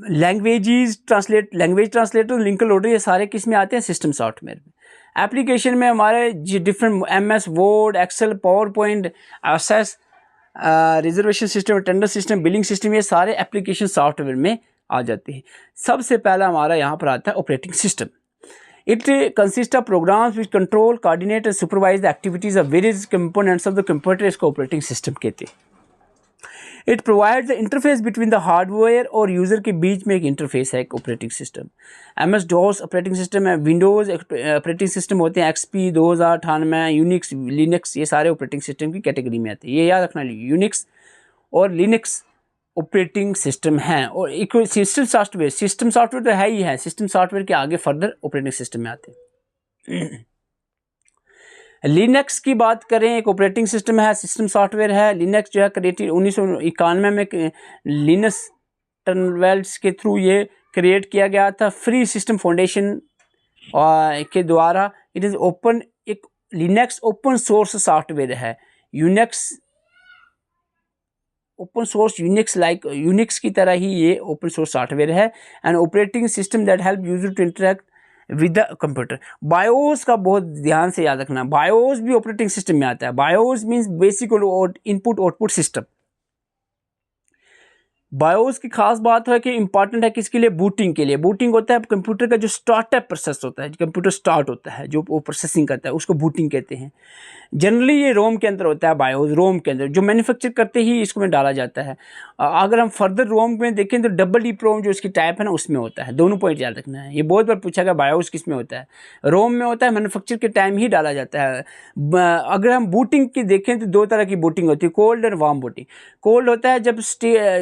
language translator, linker loader, ये सारे किस में आते हैं, सिस्टम सॉफ्टवेयर में। एप्लीकेशन में हमारे different MS Word, Excel, Power Point, access, reservation system, tender system, billing system, ये सारे एप्लीकेशन सॉफ्टवेयर में आ जाते हैं। सबसे पहला हमारा यहाँ पर आता है operating system. It consist of programs which control, coordinate and supervise the activities of various components of the computer, इसको ऑपरेटिंग सिस्टम कहते हैं। It provide the interface between the hardware और यूज़र के बीच में एक इंटरफेस है, एक operating system. MS DOS operating system है, विंडोज़ ऑपरेटिंग सिस्टम होते हैं, XP 2098, यूनिक्स, लिनक्स, ये सारे ऑपरेटिंग सिस्टम की कैटेगरी में आते हैं। ये याद रखना, यूनिक्स और लिनक्स ऑपरेटिंग सिस्टम हैं। और एक सिस्टम सॉफ्टवेयर तो है ही है, सिस्टम सॉफ्टवेयर के आगे फर्दर ऑपरेटिंग सिस्टम में आते हैं। लिनक्स की बात करें, एक ऑपरेटिंग सिस्टम है, सिस्टम सॉफ्टवेयर है। लिनक्स जो है क्रिएटेड 1991 में लिनस टर्नवेल्स के थ्रू ये क्रिएट किया गया था, फ्री सिस्टम फाउंडेशन के द्वारा। इट इज़ ओपन, एक लिनक्स ओपन सोर्स सॉफ्टवेयर है। यूनिक्स ओपन सोर्स, यूनिक्स की तरह ही ये ओपन सोर्स सॉफ्टवेयर है। And operating system that help user to interact with the computer. BIOS का बहुत ध्यान से याद रखना, बायोस भी ऑपरेटिंग सिस्टम में आता है। BIOS means basic input output system. BIOS की खास बात है कि इंपॉर्टेंट है किसके लिए, बूटिंग के लिए। बूटिंग होता है कंप्यूटर का जो स्टार्टअप प्रोसेस होता है, कंप्यूटर स्टार्ट होता है, जो वो प्रोसेसिंग करता है, उसको बूटिंग कहते हैं। जनरली ये रोम के अंदर होता है, बायोस रोम के अंदर, जो मैन्युफैक्चर करते ही इसको में डाला जाता है। अगर हम फर्दर रोम में देखें तो डबल EEPROM जो इसकी टाइप है ना, उसमें होता है। दोनों पॉइंट याद रखना है, ये बहुत बार पूछा गया बायोस किस में होता है। रोम में होता है, मैन्युफैक्चर के टाइम ही डाला जाता है। अगर हम बूटिंग की देखें तो 2 तरह की बूटिंग होती है, कोल्ड और वार्म बूटिंग। कोल्ड होता है जब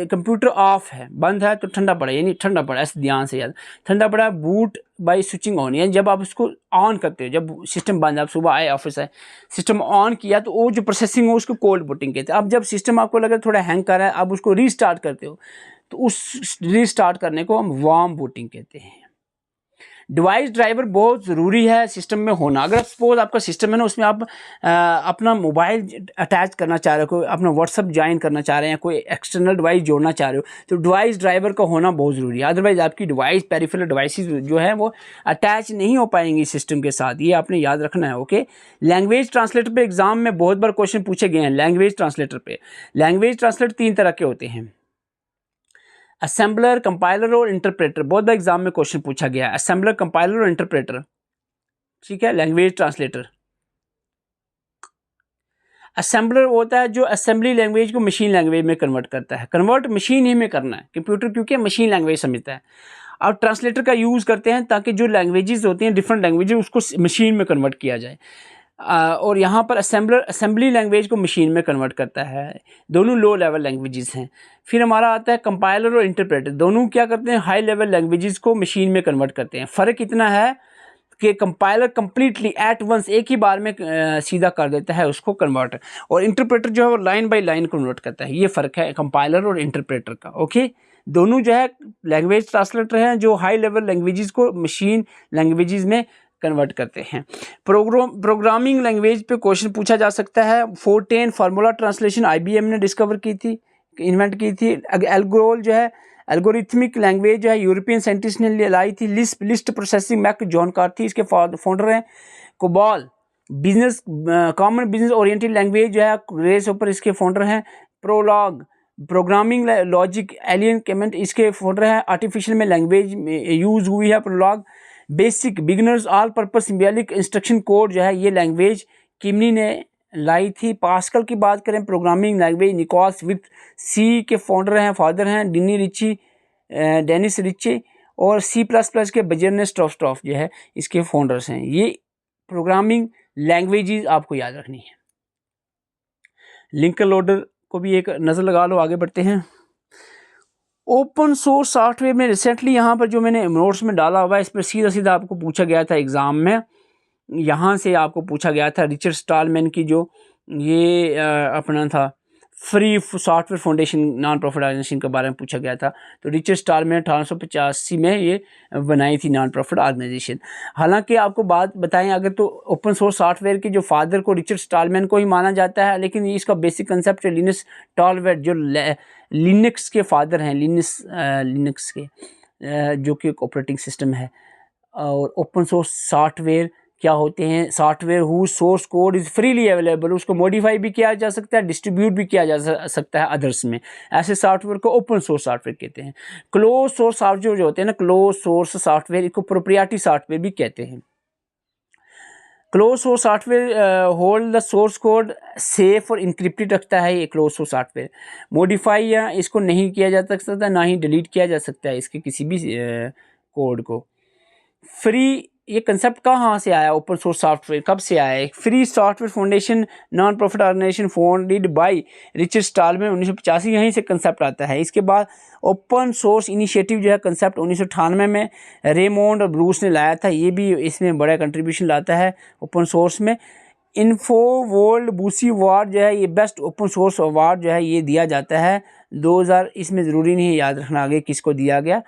कंप्यूटर ऑफ है, बंद है, तो ठंडा पड़ा, यानी ठंडा पड़ा, ऐसे ध्यान से याद, ठंडा पड़ा, बूट बाई स्विचिंग ऑन, यानी जब आप उसको ऑन करते हो, जब सिस्टम बंद है, आप सुबह आए ऑफिस आए, सिस्टम ऑन किया तो वो जो प्रोसेसिंग हो उसको कोल्ड बूटिंग कहते हैं। अब जब सिस्टम आपको लगे थोड़ा हैंग कर रहा है, आप उसको रीस्टार्ट करते हो, तो उस रीस्टार्ट करने को हम वार्म बूटिंग कहते हैं। डिवाइस ड्राइवर बहुत ज़रूरी है सिस्टम में होना। अगर सपोज आपका सिस्टम है ना, उसमें आप अपना मोबाइल अटैच करना चाह रहे हो, कोई अपना व्हाट्सअप ज्वाइन करना चाह रहे हैं, कोई एक्सटर्नल डिवाइस जोड़ना चाह रहे हो, तो डिवाइस ड्राइवर का होना बहुत ज़रूरी है। अदरवाइज आपकी डिवाइस, पेरिफेरल डिवाइसेस जो है वो अटैच नहीं हो पाएंगी सिस्टम के साथ, ये आपने याद रखना है। ओके, लैंग्वेज ट्रांसलेटर पे एग्जाम में बहुत बार क्वेश्चन पूछे गए हैं। लैंग्वेज ट्रांसलेटर 3 तरह के होते हैं, असेंबलर, कंपाइलर और इंटरप्रेटर। बहुत बार एग्जाम में क्वेश्चन पूछा गया है, असेंबलर, कंपाइलर और इंटरप्रेटर। ठीक है, लैंग्वेज ट्रांसलेटर। असेंबलर होता है जो असेंबली लैंग्वेज को मशीन लैंग्वेज में कन्वर्ट करता है। कन्वर्ट मशीन ही में करना है कंप्यूटर, क्योंकि मशीन लैंग्वेज समझता है। अब ट्रांसलेटर का यूज़ करते हैं ताकि जो लैंग्वेजेस होती हैं डिफरेंट लैंग्वेजेस उसको मशीन में कन्वर्ट किया जाए। और यहाँ पर असेंबलर असेंबली लैंग्वेज को मशीन में कन्वर्ट करता है। दोनों लो लेवल लैंग्वेजेस हैं। फिर हमारा आता है कंपाइलर और इंटरप्रेटर, दोनों क्या करते हैं हाई लेवल लैंग्वेजेस को मशीन में कन्वर्ट करते हैं। फ़र्क इतना है कि कंपाइलर कम्प्लीटली एट वंस एक ही बार में सीधा कर देता है उसको कन्वर्ट, और इंटरप्रेटर जो है वो लाइन बाय लाइन कन्वर्ट करता है। ये फ़र्क है कंपाइलर और इंटरप्रेटर का। ओके, दोनों जो है लैंग्वेज ट्रांसलेटर हैं जो हाई लेवल लैंग्वेजेस को मशीन लैंग्वेजेस में कन्वर्ट करते हैं। प्रोग्रामिंग लैंग्वेज पे क्वेश्चन पूछा जा सकता है। फोर्टेन फार्मूला ट्रांसलेशन IBM ने डिस्कवर की थी, इन्वेंट की थी। एल्गोल जो है एल्गोरिथमिक लैंग्वेज जो है यूरोपियन साइंटिस्ट ने लाई थी। List processing Mac John Carthy इसके फाउंडर हैं। COBOL business common business oriented language जो है रेस ऊपर इसके फाउंडर हैं। प्रोलॉग प्रोग्रामिंग लॉजिक एलियन केमेंट इसके फाउंडर हैं। आर्टिफिशियल में लैंग्वेज यूज़ हुई है Prolog. BASIC beginners all purpose symbolic instruction code जो है ये लैंग्वेज किमनी ने लाई थी। पास्कल की बात करें programming language Niklaus Wirth C के फादर हैं डेनिस रिची, और C++ के बजरने स्टॉफ जो है इसके फाउंडर्स हैं। ये प्रोग्रामिंग लैंग्वेजेस आपको याद रखनी है। लिंकर लोडर को भी एक नज़र लगा लो। आगे बढ़ते हैं। ओपन सोर्स सॉफ्टवेयर में रिसेंटली यहाँ पर जो मैंने नोट्स में डाला हुआ है इस पर सीधा सीधा आपको पूछा गया था एग्ज़ाम में। यहाँ से आपको पूछा गया था रिचर्ड स्टॉलमैन की जो ये अपना था free software foundation non profit organisation के बारे में पूछा गया था। तो रिचर्ड स्टॉलमैन 1885 में ये बनाई थी नॉन प्रॉफिट ऑर्गेनाइजेशन। हालांकि आपको बात बताएं अगर तो ओपन सोर्स सॉफ्टवेयर के जो फादर को रिचर्ड स्टॉलमैन को ही माना जाता है, लेकिन इसका बेसिक कंसेप्ट है लिनस टॉर्वाल्ड्स जो लिनक्स के फादर हैं। लिनक्स के जो कि एक ऑपरेटिंग सिस्टम है। और ओपन सोर्स सॉफ्टवेयर क्या होते हैं? Software who source code is freely available, उसको मॉडिफाई भी किया जा सकता है, डिस्ट्रीब्यूट भी किया जा सकता है अदर्स में। ऐसे सॉफ्टवेयर को ओपन सोर्स सॉफ्टवेयर कहते हैं। क्लोज सोर्स सॉफ्टवेयर जो होते हैं ना, क्लोज सोर्स सॉफ्टवेयर इसको प्रोप्रिएटरी सॉफ्टवेयर भी कहते हैं। Close source software hold the source code safe और इंक्रिप्टेड रखता है। ये क्लोज सोर्स सॉफ्टवेयर मॉडिफाई या इसको नहीं किया जा सकता, ना ही डिलीट किया जा सकता है इसके किसी भी कोड को। फ्री ये कंसेप्ट कहाँ से आया? ओपन सोर्स सॉफ्टवेयर कब से आया है? Free software foundation non profit organisation founded by Richard Stallman 1985, यहीं से कंसेप्ट आता है। इसके बाद ओपन सोर्स इनिशिएटिव जो है कंसेप्ट 1998 में रेमोंड और ब्रूस ने लाया था। ये भी इसमें बड़ा कंट्रीब्यूशन लाता है ओपन सोर्स में। इन्फो वर्ल्ड बूसी अवार्ड जो है ये बेस्ट ओपन सोर्स अवार्ड जो है ये दिया जाता है 2000। इसमें ज़रूरी नहीं है याद रखना आगे किसको दिया गया।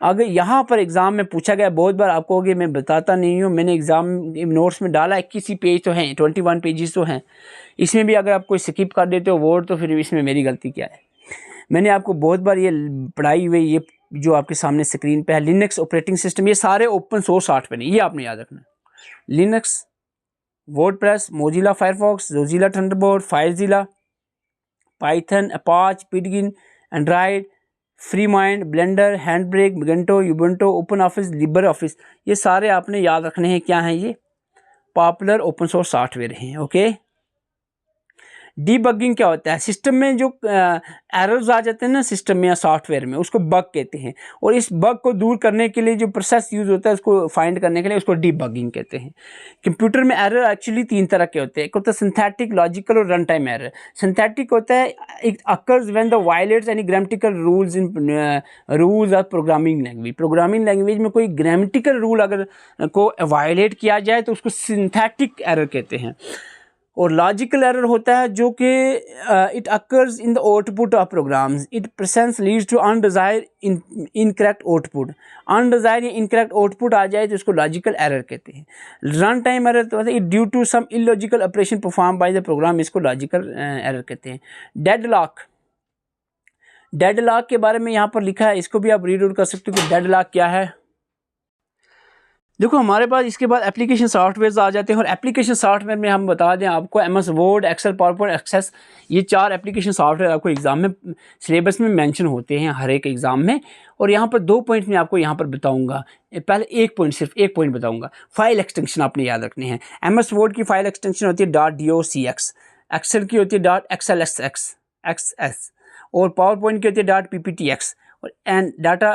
अगर यहाँ पर एग्ज़ाम में पूछा गया बहुत बार, आपको होगी मैं बताता नहीं हूँ, मैंने एग्ज़ाम नोट्स में डाला 21 पेज तो हैं, 21 पेजेस तो हैं। इसमें भी अगर आप कोई स्किप कर देते हो वर्ड तो फिर इसमें मेरी गलती क्या है? मैंने आपको बहुत बार ये पढ़ाई हुई, ये जो आपके सामने स्क्रीन पे है लिनक्स ऑपरेटिंग सिस्टम, ये सारे ओपन सोर्स सॉफ्टवेयर हैं, ये आपने याद रखना। Linux, WordPress, Mozilla Firefox, Mozilla Thunderbird, FileZilla, Python, Apache, Pidgin, Android, FreeMind, Blender, HandBrake, Magento, Ubuntu, OpenOffice, LibreOffice, ये सारे आपने याद रखने हैं। क्या हैं? ये पॉपुलर ओपन सोर्स सॉफ्टवेयर हैं। ओके। डीबगिंग क्या होता है? सिस्टम में जो एरर्स आ जाते हैं ना सिस्टम में या सॉफ्टवेयर में, उसको बग कहते हैं। और इस बग को दूर करने के लिए जो प्रोसेस यूज़ होता है उसको फाइंड करने के लिए उसको डीबगिंग कहते हैं। कंप्यूटर में एरर एक्चुअली 3 तरह के होते हैं। एक होता है सिंथेटिक, लॉजिकल और रन टाइम एरर। सिंथेटिक होता है it occurs when the violets any grammatical rules in rules of programming language. Programming language में कोई ग्रामेटिकल रूल अगर को वायलेट किया जाए तो उसको सिंथेटिक एरर कहते हैं। और लॉजिकल एरर होता है जो कि it occurs in the output of programs, it presence leads to undesired incorrect output. Undesired या इनकरेक्ट आउटपुट आ जाए तो उसको लॉजिकल एरर कहते हैं। रन टाइम एरर तो it due to some illogical operation perform by the program, इसको logical error कहते हैं। डेडलॉक, डेडलॉक के बारे में यहाँ पर लिखा है, इसको भी आप रीड आउट कर सकते हो कि डेडलॉक क्या है। देखो हमारे पास इसके बाद एप्लीकेशन सॉफ्टवेयर आ जाते हैं, और एप्लीकेशन सॉफ्टवेयर में हम बता दें आपको MS Word, Excel, PowerPoint, access, ये 4 एप्लीकेशन सॉफ्टवेयर आपको एग्जाम में सिलेबस में मेंशन होते हैं हर एक एग्ज़ाम में। और यहाँ पर 2 पॉइंट मैं आपको यहाँ पर बताऊँगा। पहले एक पॉइंट, सिर्फ एक पॉइंट बताऊँगा। फाइल एक्सटेंशन आपने याद रखने हैं। MS वर्ड की फाइल एक्सटेंशन होती है .docx, एक्सेल की होती है डॉट XLSX और पावर पॉइंट की होती है डॉट PPTX और एंड डाटा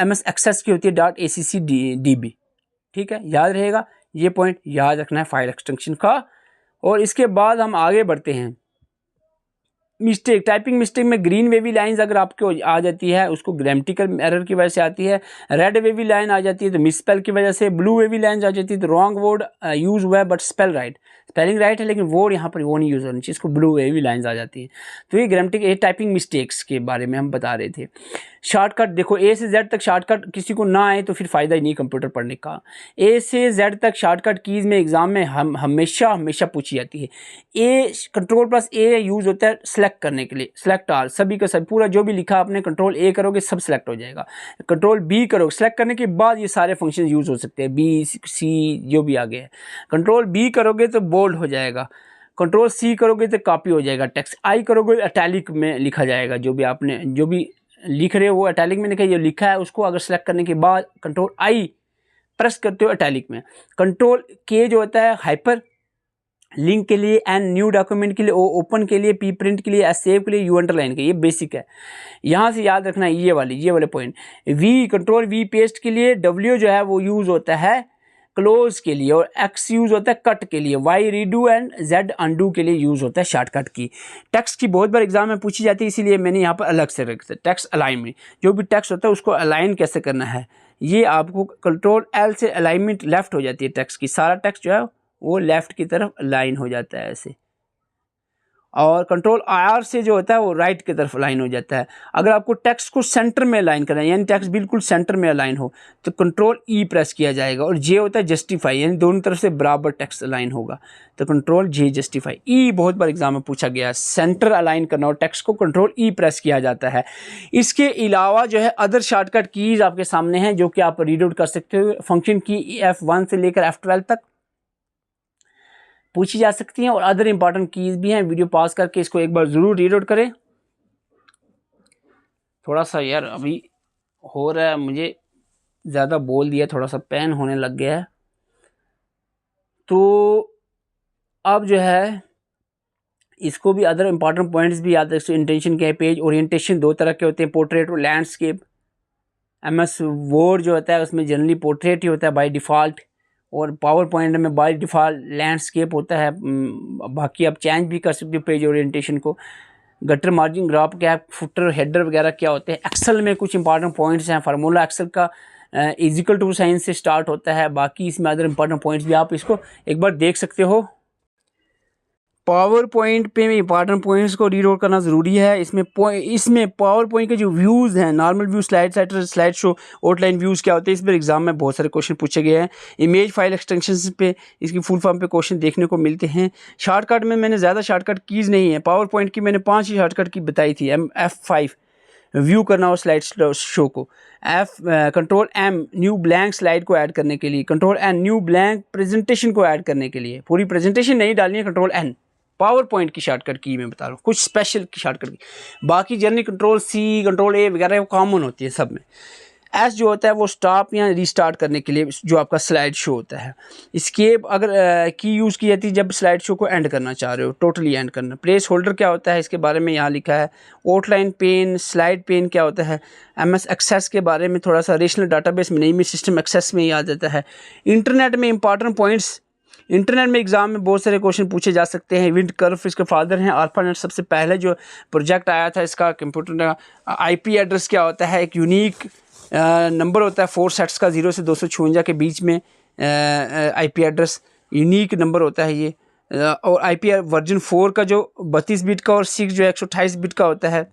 MS एक्सेस की होती है डॉट ACCDB। ठीक है, याद रहेगा, ये पॉइंट याद रखना है फाइल एक्सटेंशन का। और इसके बाद हम आगे बढ़ते हैं। मिस्टेक, टाइपिंग मिस्टेक में ग्रीन वेवी लाइंस अगर आपको आ जाती है उसको ग्रामेटिकल एरर की वजह से आती है। रेड वेवी लाइन आ जाती है तो मिसस्पेल की वजह से। ब्लू वेवी लाइन आ जाती है तो रॉन्ग वर्ड यूज हुआ है but spell right, spelling right है लेकिन वर्ड यहाँ पर वो नहीं यूज होनी चाहिए, इसको ब्लू वेवी लाइंस आ जाती है। तो ये ग्रामेटिकल टाइपिंग मिस्टेक्स के बारे में हम बता रहे थे। शॉर्टकट देखो, A से Z तक शॉर्टकट किसी को ना आए तो फिर फ़ायदा ही नहीं कंप्यूटर पढ़ने का। A से Z तक शॉर्टकट कीज़ में एग्ज़ाम में हम हमेशा पूछी जाती है। Ctrl+A यूज़ होता है सेलेक्ट करने के लिए, सेलेक्ट ऑल, सभी का सब, पूरा जो भी लिखा आपने Ctrl+A करोगे सब सेलेक्ट हो जाएगा। Ctrl+B करोगे, सेलेक्ट करने के बाद ये सारे फंक्शन यूज़ हो सकते हैं, B C जो भी आगे है। Ctrl+B करोगे तो बोल्ड हो जाएगा, Ctrl+C करोगे तो कॉपी हो जाएगा टेक्स्ट, I करोगे इटैलिक में लिखा जाएगा, जो भी आपने जो भी लिख रहे हो वो इटैलिक में लिखा, जो लिखा है उसको अगर सेलेक्ट करने के बाद Ctrl+I प्रेस करते हो इटैलिक में। Ctrl+K जो होता है हाइपर लिंक के लिए, एंड न्यू डॉक्यूमेंट के लिए, ओपन के लिए, P प्रिंट के लिए, एस सेव के लिए, U अंडरलाइन के लिए, ये बेसिक है। यहाँ से याद रखना है ये वाले पॉइंट। Ctrl+V पेस्ट के लिए, W जो है वो यूज़ होता है क्लोज के लिए और X यूज़ होता है कट के लिए, Y redo and Z undo के लिए यूज़ होता है शॉर्टकट की। टेक्स्ट की बहुत बार एग्जाम में पूछी जाती है इसीलिए मैंने यहाँ पर अलग से रखा। टेक्स्ट अलाइनमेंट, जो भी टेक्स्ट होता है उसको अलाइन कैसे करना है, ये आपको Ctrl+L से अलाइनमेंट लेफ्ट हो जाती है टेक्स्ट की, सारा टेक्स्ट जो है वो लेफ़्ट की तरफ अलाइन हो जाता है ऐसे। और Ctrl+R से जो होता है वो राइट की तरफ अलाइन हो जाता है। अगर आपको टेक्स्ट को सेंटर में अलाइन करना है, यानी टेक्स्ट बिल्कुल सेंटर में अलाइन हो, तो Ctrl+E प्रेस किया जाएगा। और J होता है जस्टिफाई, यानी दोनों तरफ से बराबर टेक्स्ट अलाइन होगा, तो Ctrl+J जस्टिफाई। E बहुत बार एग्जाम में पूछा गया, सेंटर अलाइन करना और टेक्स्ट को Ctrl+E प्रेस किया जाता है। इसके अलावा जो है अदर शॉर्टकट कीज़ आपके सामने हैं जो कि आप रीड आउट कर सकते हो। फंक्शन की F1 से लेकर F12 तक पूछी जा सकती हैं और अदर इंपॉर्टेंट कीज़ भी हैं। वीडियो पॉज करके इसको एक बार ज़रूर रीड आउट करें। थोड़ा सा यार अभी हो रहा है, मुझे ज़्यादा बोल दिया, थोड़ा सा पेन होने लग गया है। तो अब जो है इसको भी अदर इंपॉर्टेंट पॉइंट्स भी याद रखो। इंटेंशन क्या है, पेज ओरिएंटेशन दो तरह के होते हैं, पोर्ट्रेट और लैंडस्केप। MS वर्ड जो होता है उसमें जनरली पोर्ट्रेट ही होता है बाय डिफ़ॉल्ट, और पावर पॉइंट में बाय डिफ़ॉल्ट लैंडस्केप होता है। बाकी आप चेंज भी कर सकते हो पेज ओरिएंटेशन को। Gutter, margin, graph cap, footer, header वगैरह क्या होते हैं। एक्सेल में कुछ इंपॉर्टेंट पॉइंट्स हैं। फार्मूला एक्सेल का इजिकल टू साइन से स्टार्ट होता है। बाकी इसमें अदर इंपॉर्टेंट पॉइंट्स भी आप इसको एक बार देख सकते हो। पावर पॉइंट पे इंपॉर्टेंट पॉइंट्स को रीड आउट करना ज़रूरी है। इसमें पावर पॉइंट के जो व्यूज़ हैं, normal view, slide show, outline views क्या होते हैं, इस पर एग्जाम में बहुत सारे क्वेश्चन पूछे गए हैं। इमेज फाइल एक्सटेंशन पे इसकी फुल फॉर्म पे क्वेश्चन देखने को मिलते हैं। शॉर्टकट में मैंने ज़्यादा शॉर्टकट कीज़ नहीं है, पावर पॉइंट की मैंने 5 ही शॉर्टकट की बताई थी। F5 व्यू करना और स्लाइड शो को, Ctrl+M न्यू ब्लैंक स्लाइड को ऐड करने के लिए, Ctrl+N न्यू ब्लैंक प्रेजेंटेशन को ऐड करने के लिए, पूरी प्रेजेंटेशन नहीं डालनी है, Ctrl+N पावर पॉइंट की शॉर्टकट की मैं बता रहा हूँ, कुछ स्पेशल की शॉर्टकट की। बाकी जनरली Ctrl+C, Ctrl+A वगैरह वो कॉमन होती है सब में। S जो होता है वो स्टॉप या रीस्टार्ट करने के लिए जो आपका स्लाइड शो होता है। एस्केप अगर की यूज़ की जाती है जब स्लाइड शो को एंड करना चाह रहे हो, टोटली एंड करना। प्लेस होल्डर क्या होता है इसके बारे में यहाँ लिखा है। आउटलाइन पेन, स्लाइड पेन क्या होता है। MS एक्सेस के बारे में थोड़ा सा रिलेशनल डाटाबेस में नहीं, में सिस्टम एक्सेस में ही आ जाता है। इंटरनेट में इंपॉर्टेंट पॉइंट्स, इंटरनेट में एग्जाम में बहुत सारे क्वेश्चन पूछे जा सकते हैं। इवेंट कर्व इसके फादर हैं। ARPANET सबसे पहले जो प्रोजेक्ट आया था इसका कंप्यूटर का। IP एड्रेस क्या होता है, एक यूनिक नंबर होता है 4 सेट्स का, 0 से 256 के बीच में IP एड्रेस यूनिक नंबर होता है ये। और IP वर्जन 4 का जो 32 बिट का और 6 जो 128 बिट का होता है।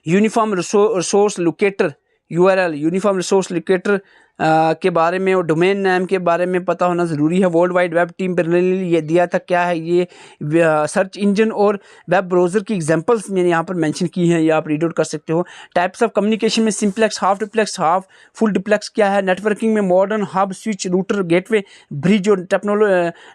Uniform resource locator URL, uniform resource locator के बारे में और डोमेन नेम के बारे में पता होना ज़रूरी है। वर्ल्ड वाइड वेब टीम पर ये दिया था, क्या है ये सर्च इंजन और वेब ब्राउज़र की एग्जांपल्स मैंने यहाँ पर मेंशन की हैं, ये आप रीड आउट कर सकते हो। टाइप्स ऑफ कम्युनिकेशन में simplex, half duplex, half full duplex क्या है। नेटवर्किंग में modem, hub, switch, router, gateway, bridge और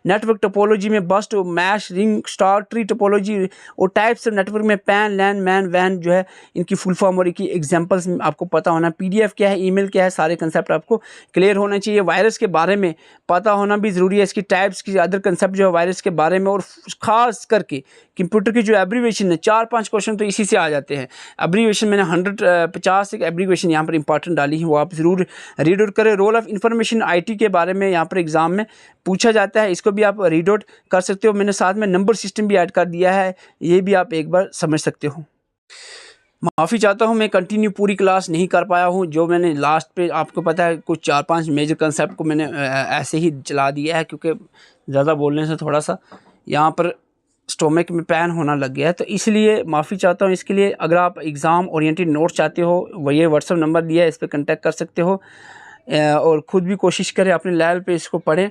नेटवर्क टोपोलॉजी में bus, mesh, ring, star, tree topology. और टाइप्स ऑफ नेटवर्क में पैन, लैन, मैन, वैन जो है इनकी फुल फॉर्म और इनकी एग्जाम्पल्स आपको पता होना। PDF क्या है, ईमेल क्या है, सारे कंसेप्ट आपको आपको क्लियर होना चाहिए। वायरस के बारे में पता होना भी ज़रूरी है, इसकी टाइप्स की अदर कंसेप्ट जो है वायरस के बारे में, और ख़ास करके कंप्यूटर की जो एब्रीवेशन है 4-5 क्वेश्चन तो इसी से आ जाते हैं। एब्रीवेशन मैंने 150 एक एब्रीवेशन यहाँ पर इंपॉर्टेंट डाली है, वो आप ज़रूर रीड आउट करें। रोल ऑफ इंफॉर्मेशन IT के बारे में यहाँ पर एग्ज़ाम में पूछा जाता है, इसको भी आप रीड आउट कर सकते हो। मैंने साथ में नंबर सिस्टम भी ऐड कर दिया है, ये भी आप एक बार समझ सकते हो। माफ़ी चाहता हूँ मैं कंटिन्यू पूरी क्लास नहीं कर पाया हूँ, जो मैंने लास्ट पे आपको पता है कुछ 4-5 मेजर कंसेप्ट को मैंने ऐसे ही चला दिया है, क्योंकि ज़्यादा बोलने से थोड़ा सा यहाँ पर स्टोमक में पैन होना लग गया है, तो इसलिए माफ़ी चाहता हूँ इसके लिए। अगर आप एग्ज़ाम ओरिएंटेड नोट चाहते हो, वो ये व्हाट्सअप नंबर दिया है, इस पर कॉन्टैक्ट कर सकते हो, और ख़ुद भी कोशिश करें अपने लेवल पे इसको पढ़ें।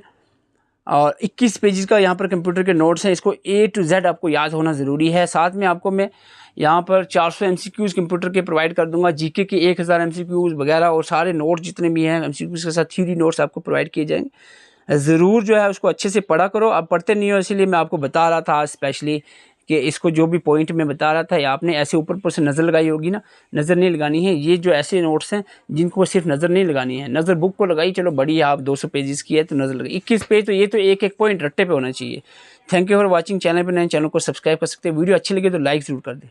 और 21 पेजेस का यहाँ पर कंप्यूटर के नोट्स हैं, इसको A to Z आपको याद होना ज़रूरी है। साथ में आपको मैं यहाँ पर 400 MCQs कंप्यूटर के प्रोवाइड कर दूंगा, GK के 1000 MCQs वगैरह, और सारे नोट्स जितने भी हैं MCQs के साथ थ्योरी नोट्स आपको प्रोवाइड किए जाएंगे। ज़रूर जो है उसको अच्छे से पढ़ा करो। आप पढ़ते नहीं हो, इसीलिए मैं आपको बता रहा था स्पेशली कि इसको जो भी पॉइंट मैं बता रहा था, आपने ऐसे ऊपर से नज़र लगाई होगी ना, नज़र नहीं लगानी है। ये जो ऐसे नोट्स हैं जिनको सिर्फ नज़र नहीं लगानी है, नज़र बुक को लगाई, चलो बड़ी है, आप 200 पेजेस की है तो नज़र लगाई। 21 पेज तो ये तो एक एक पॉइंट रट्टे पे होना चाहिए। Thank you for watching. Channel पर नए, चैनल को सब्सक्राइब कर सकते हैं। वीडियो अच्छी लगे तो लाइक ज़रूर कर दें।